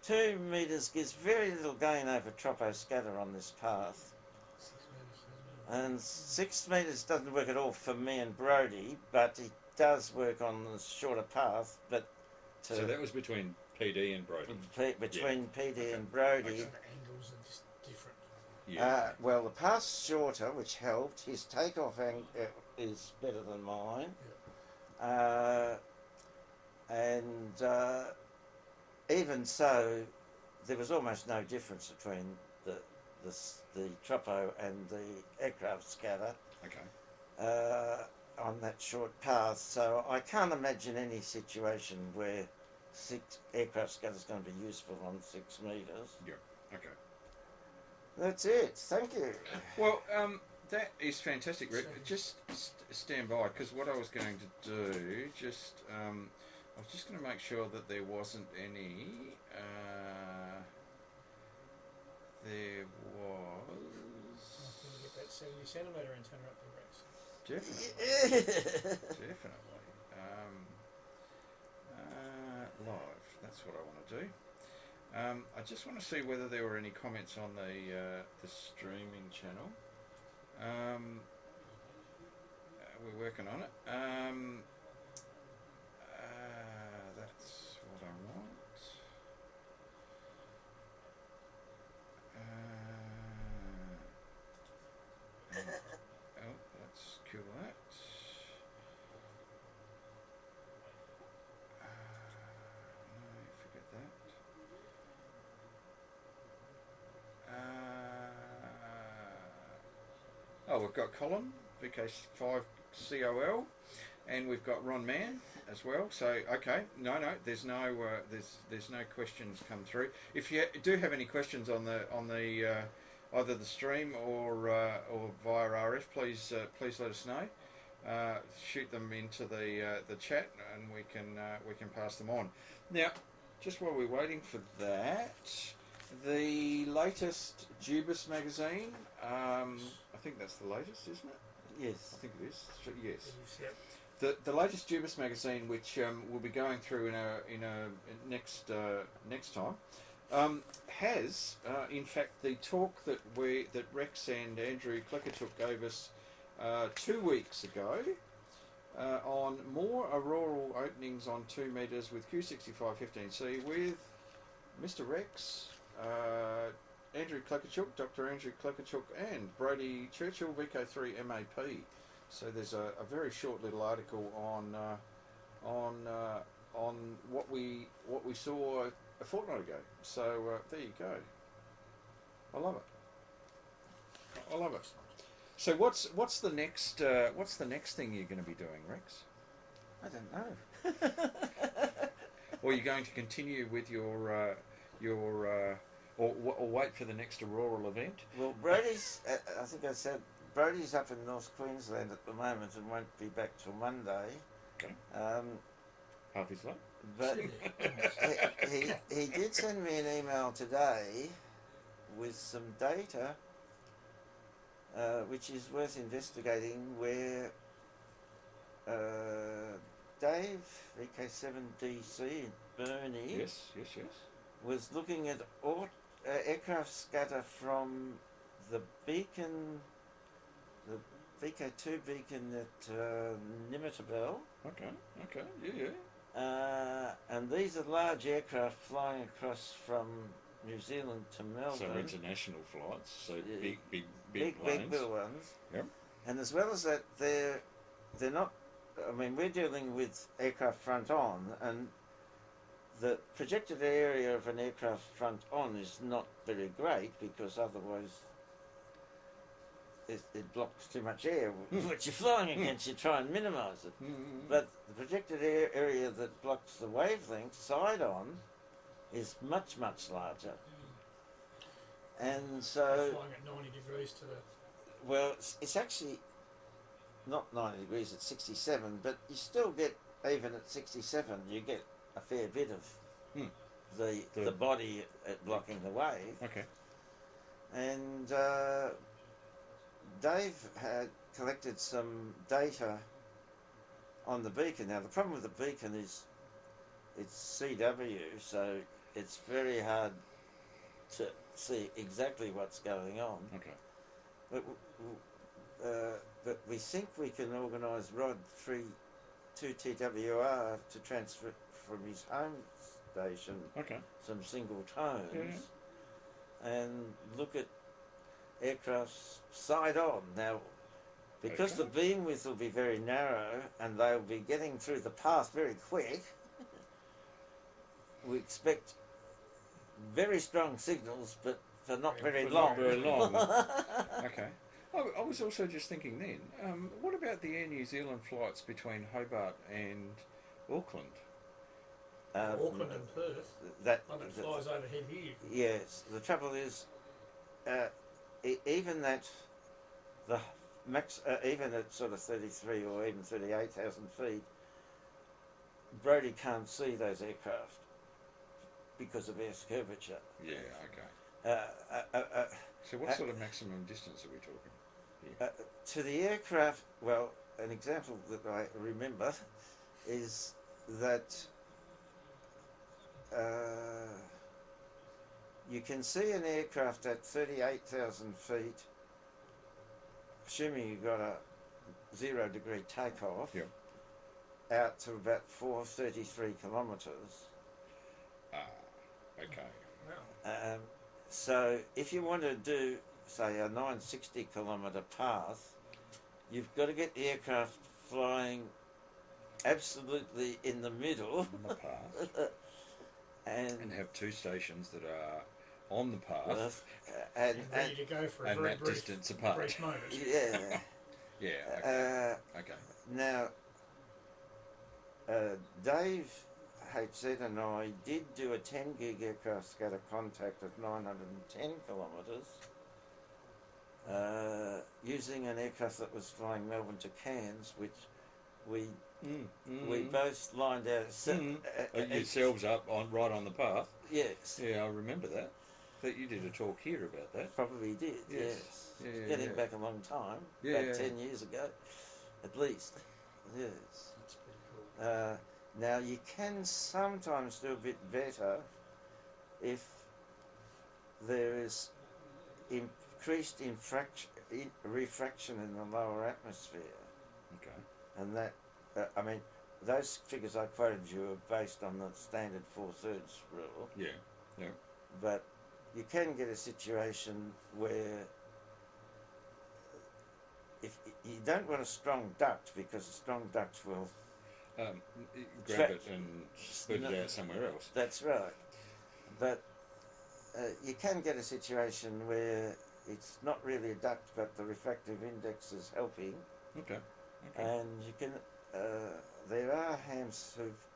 2 metres gives very little gain over troposcatter on this path. 6 metres. And 6 metres doesn't work at all for me and Brodie, but it does work on the shorter path. But So that was between PD and Brodie. between PD Okay. and Brodie, Okay. The angles are just different. Yeah. well, the path's shorter, which helped. His takeoff is better than mine, and even so, there was almost no difference between the tropo and the aircraft scatter Okay. on that short path. So I can't imagine any situation where aircraft scatter is going to be useful on 6 metres. Yeah. Okay. That's it. Thank you. Well, that is fantastic, Rick. Just stand by, because what I was going to do, I was just going to make sure that there wasn't any. There was. I'm going to get that 70 centimetre antenna up the Rex. Definitely. Definitely. Live. That's what I want to do. I just want to see whether there were any comments on the streaming channel. We're working on it. That's what I want. Let's kill that. No, forget that. We've got Colin, VK5COL, and we've got Ron Mann as well. So okay, there's no questions come through. If you do have any questions on the either the stream or via RF, please let us know. Shoot them into the chat, and we can pass them on. Now, just while we're waiting for that, the latest Jubis magazine. I think that's the latest, isn't it? Yes. I think it is. Yes. Yep. The latest Jubis magazine, which we'll be going through in a next time, has in fact the talk that Rex and Andrew Klikachuk gave us 2 weeks ago on more auroral openings on 2 metres with Q6515C with Mr. Rex, Andrew Klikachuk, Dr. Andrew Klikachuk, and Brodie Churchill, VK3 MAP. So there's a very short little article on what we saw a fortnight ago. So there you go. I love it. So what's the next thing you're going to be doing, Rex? I don't know. Or are you going to continue with your or wait for the next auroral event? Well, Brody's, I think I said, Brody's up in North Queensland at the moment and won't be back till Monday. Okay. Um, Half his life. but he did send me an email today with some data which is worth investigating, where Dave, VK7DC, Bernie, Yes. was looking at aircraft scatter from the beacon, the VK2 beacon at Nimitabel. Okay. Yeah. And these are large aircraft flying across from New Zealand to Melbourne. So international flights. So Yeah. big planes. Big ones. Yep. And as well as that, they're not. I mean, we're dealing with aircraft front on, and the projected area of an aircraft front on is not very great, because otherwise it blocks too much air which you're flying against. You try and minimise it. But the projected area that blocks the wavelength side on is much larger. And so, Flying at 90 degrees to the... well, it's actually not 90 degrees, it's 67, but you still get, even at 67, you get a fair bit of the body at blocking the wave. Okay. And Dave had collected some data on the beacon. Now, the problem with the beacon is it's CW, so it's very hard to see exactly what's going on. Okay. But we think we can organise Rod 2TWR to transfer from his home station Okay. some single tones and look at aircraft side on. Now, because the beam width will be very narrow and they'll be getting through the path very quick, we expect very strong signals, but for not very long. Very long. Okay. I was also just thinking then, what about the Air New Zealand flights between Hobart and Auckland? Auckland and Perth. That Flies overhead here. yes. The trouble is, even that the max, even at sort of 33 or even 38,000 feet, Brodie can't see those aircraft because of air curvature. Yeah. Okay. So what sort of maximum distance are we talking? To the aircraft, well, an example that I remember is that you can see an aircraft at 38,000 feet, assuming you've got a 0 degree takeoff, out to about 433 kilometres. Okay. Wow. So if you want to do, say, a 960 kilometre path, you've got to get the aircraft flying absolutely in the middle. On the path. and have two stations that are on the path and Ready to go for a and very that brief, distance apart. brief moment. yeah. Yeah. Okay. Now, Dave HZ and I did do a 10 gig aircraft scatter contact at 910 kilometres using an aircraft that was flying Melbourne to Cairns, which we both lined out. Yourselves up right on the path. Yes. Yeah, I remember that. That you did a talk here about that. Probably did. Yes. Getting back a long time. About 10 years ago, at least. Yes. That's pretty cool. Now, you can sometimes do a bit better if there is increased refraction in the lower atmosphere. Okay. And that, I mean, those figures I quoted you are based on the standard 4/3 rule. Yeah. But you can get a situation where if you don't want a strong duct, because a strong duct will Grab it and spit it out somewhere else. That's right. But you can get a situation where it's not really a duct, but the refractive index is helping. Okay. And you can. There are hams who've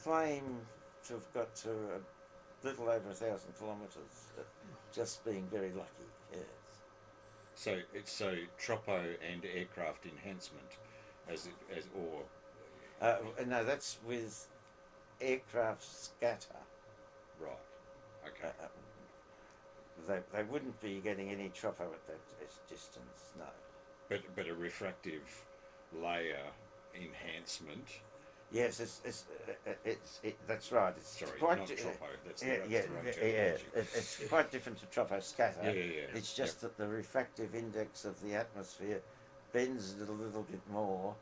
claim to have got to a little over 1,000 kilometres, just being very lucky. Yes. So it's tropo and aircraft enhancement, or No, that's with aircraft scatter. right. Okay. They wouldn't be getting any tropo at that distance, no. But a refractive layer enhancement. Yes, that's right. It's Sorry, quite not tropo. That's yeah, the yeah, wrong yeah, terminology. It's quite different to tropo scatter. Yeah. It's just that the refractive index of the atmosphere bends it a little bit more.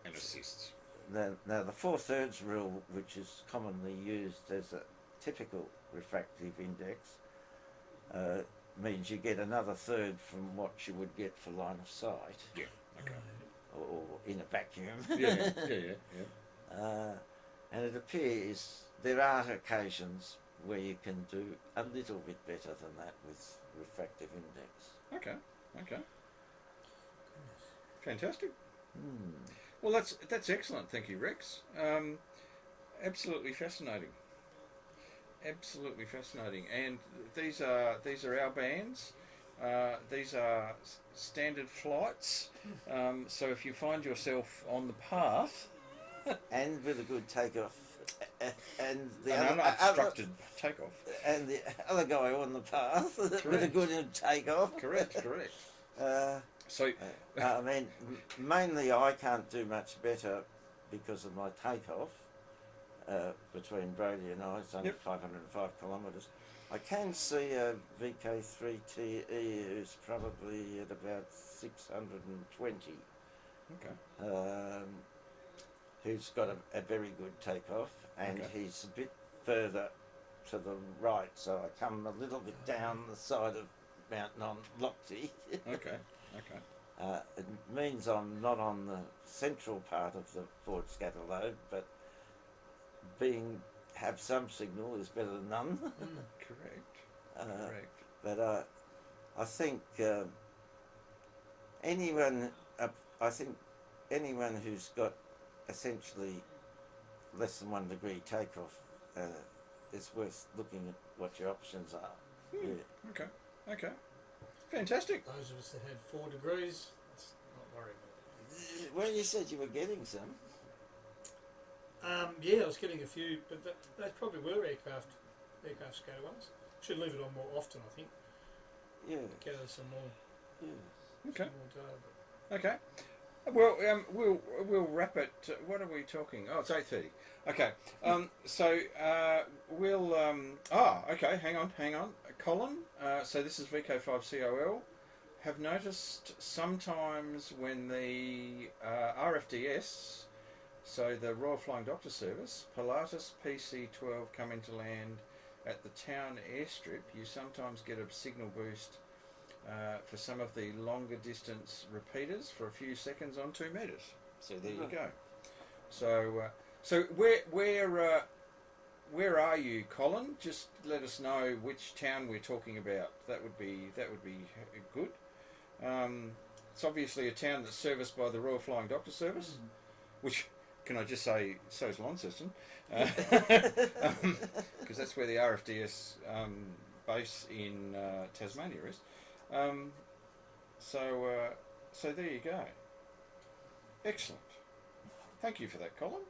And assists. Now the 4/3 rule, which is commonly used as a typical refractive index, means you get another third from what you would get for line of sight, Yeah. Okay. or in a vacuum. Yeah. And it appears there are occasions where you can do a little bit better than that with refractive index. Okay. Fantastic. Hmm. Well, that's excellent. Thank you, Rex. Absolutely fascinating. Absolutely fascinating. And these are our bands. These are standard flights. So if you find yourself on the path, And with a good takeoff, and the an other, unobstructed takeoff. and the other guy on the path with a Correct. good takeoff. Correct. So I mean, mainly I can't do much better because of my takeoff between Brody and I. It's only Yep. 505 kilometres. I can see a VK3TE who's probably at about 620. okay. Who's got a very good takeoff, and Okay. he's a bit further to the right, so I come a little bit down the side of Mountain Lochte. Okay. It means I'm not on the central part of the forward scatter lobe, but have some signal is better than none. Correct. But I think anyone who's got essentially less than 1 degree takeoff is worth looking at what your options are. Yeah. Okay. Fantastic. Those of us that had 4 degrees, let's not worry about it. Well, you said you were getting some. Yeah, I was getting a few, but they probably were aircraft scatter ones. Should leave it on more often, I think. Yeah. Gather some more, Yeah. Okay. some more data. Okay. Well, we'll wrap it. What are we talking? Oh, it's 8:30. Okay. We'll. Okay. Hang on. Colin. So this is VK5COL. Have noticed sometimes when the RFDS, so the Royal Flying Doctor Service, Pilatus PC-12 come into land at the town airstrip, you sometimes get a signal boost for some of the longer distance repeaters for a few seconds on 2 meters. So there you go. So where are you, Colin? Just let us know which town we're talking about. That would be good. It's obviously a town that's serviced by the Royal Flying Doctor Service, which, can I just say, so is Launceston, because that's where the RFDS base in Tasmania is. So there you go. Excellent. Thank you for that, Colin.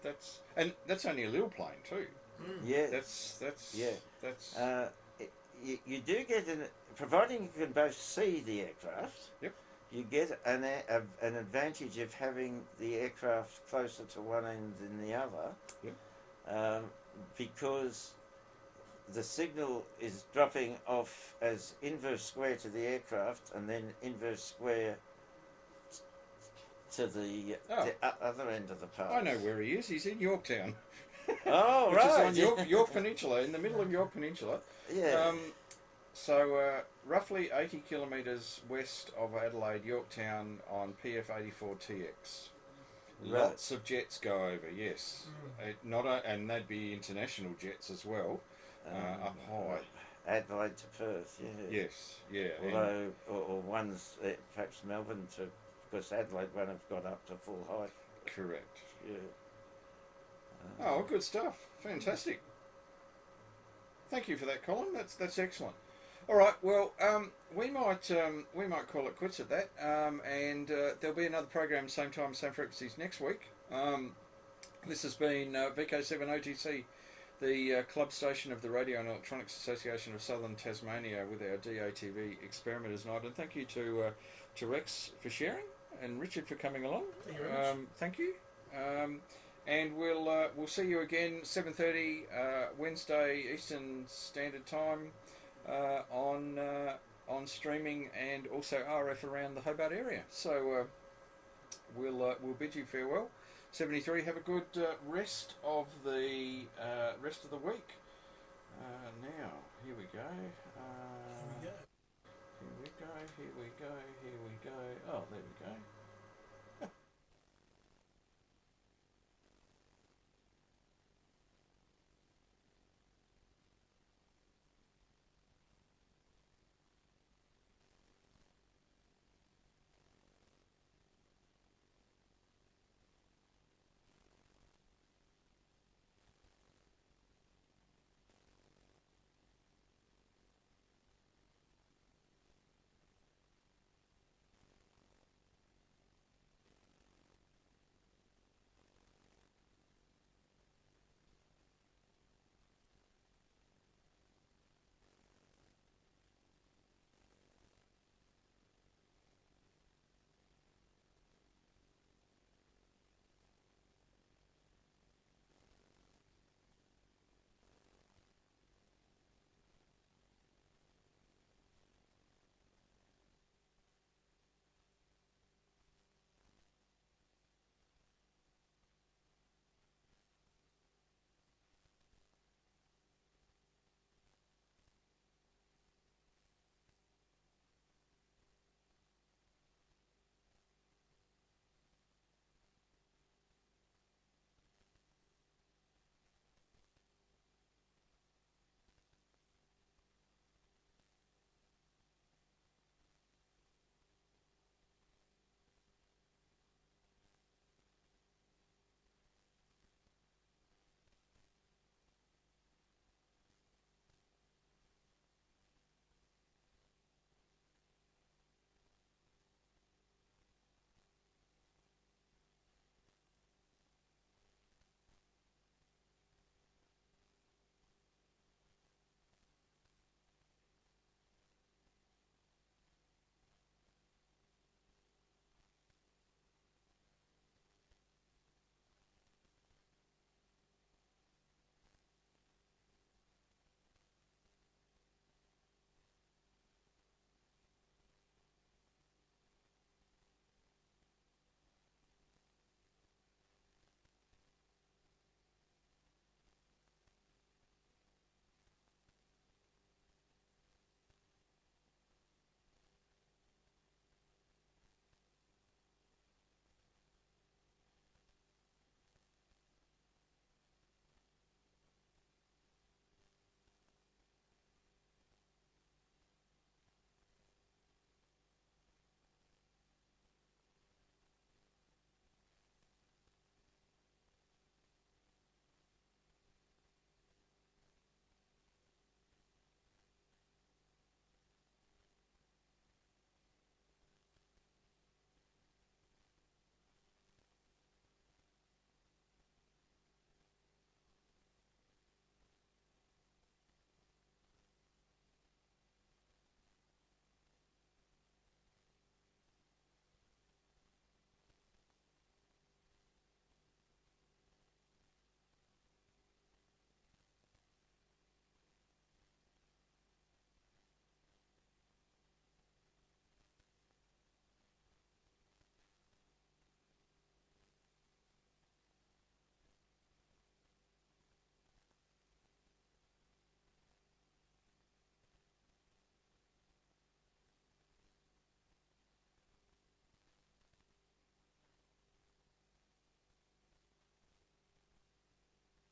That's only a little plane too. Yeah. That's You do get providing you can both see the aircraft. Yep. You get an advantage of having the aircraft closer to one end than the other. Yep. Because the signal is dropping off as inverse square to the aircraft and then inverse square to the other end of the path. I know where he is. He's in Yorktown. Oh, which right. is on York Peninsula, in the middle of York Peninsula. Yeah. So roughly 80 kilometres west of Adelaide, Yorktown on PF84TX. Right. Lots of jets go over, yes. And they'd be international jets as well, up high. Adelaide to Perth, yeah. Yes, yeah. Although, or one's perhaps Melbourne to, because Adelaide won't have got up to full height. Correct. Yeah. Oh, good stuff. Fantastic. Thank you for that, Colin. That's excellent. All right. Well, we might call it quits at that, and there'll be another program, same time, same frequencies next week. This has been VK7 OTC, the club station of the Radio and Electronics Association of Southern Tasmania, with our DATV Experimenters Night. And thank you to Rex for sharing and Richard for coming along. Thank you very much. Thank you. And we'll see you again 7:30 Wednesday Eastern Standard Time on streaming and also RF around the Hobart area. So we'll bid you farewell. 73. Have a good rest of the week. Now here we go. Here we go. Oh, there we go.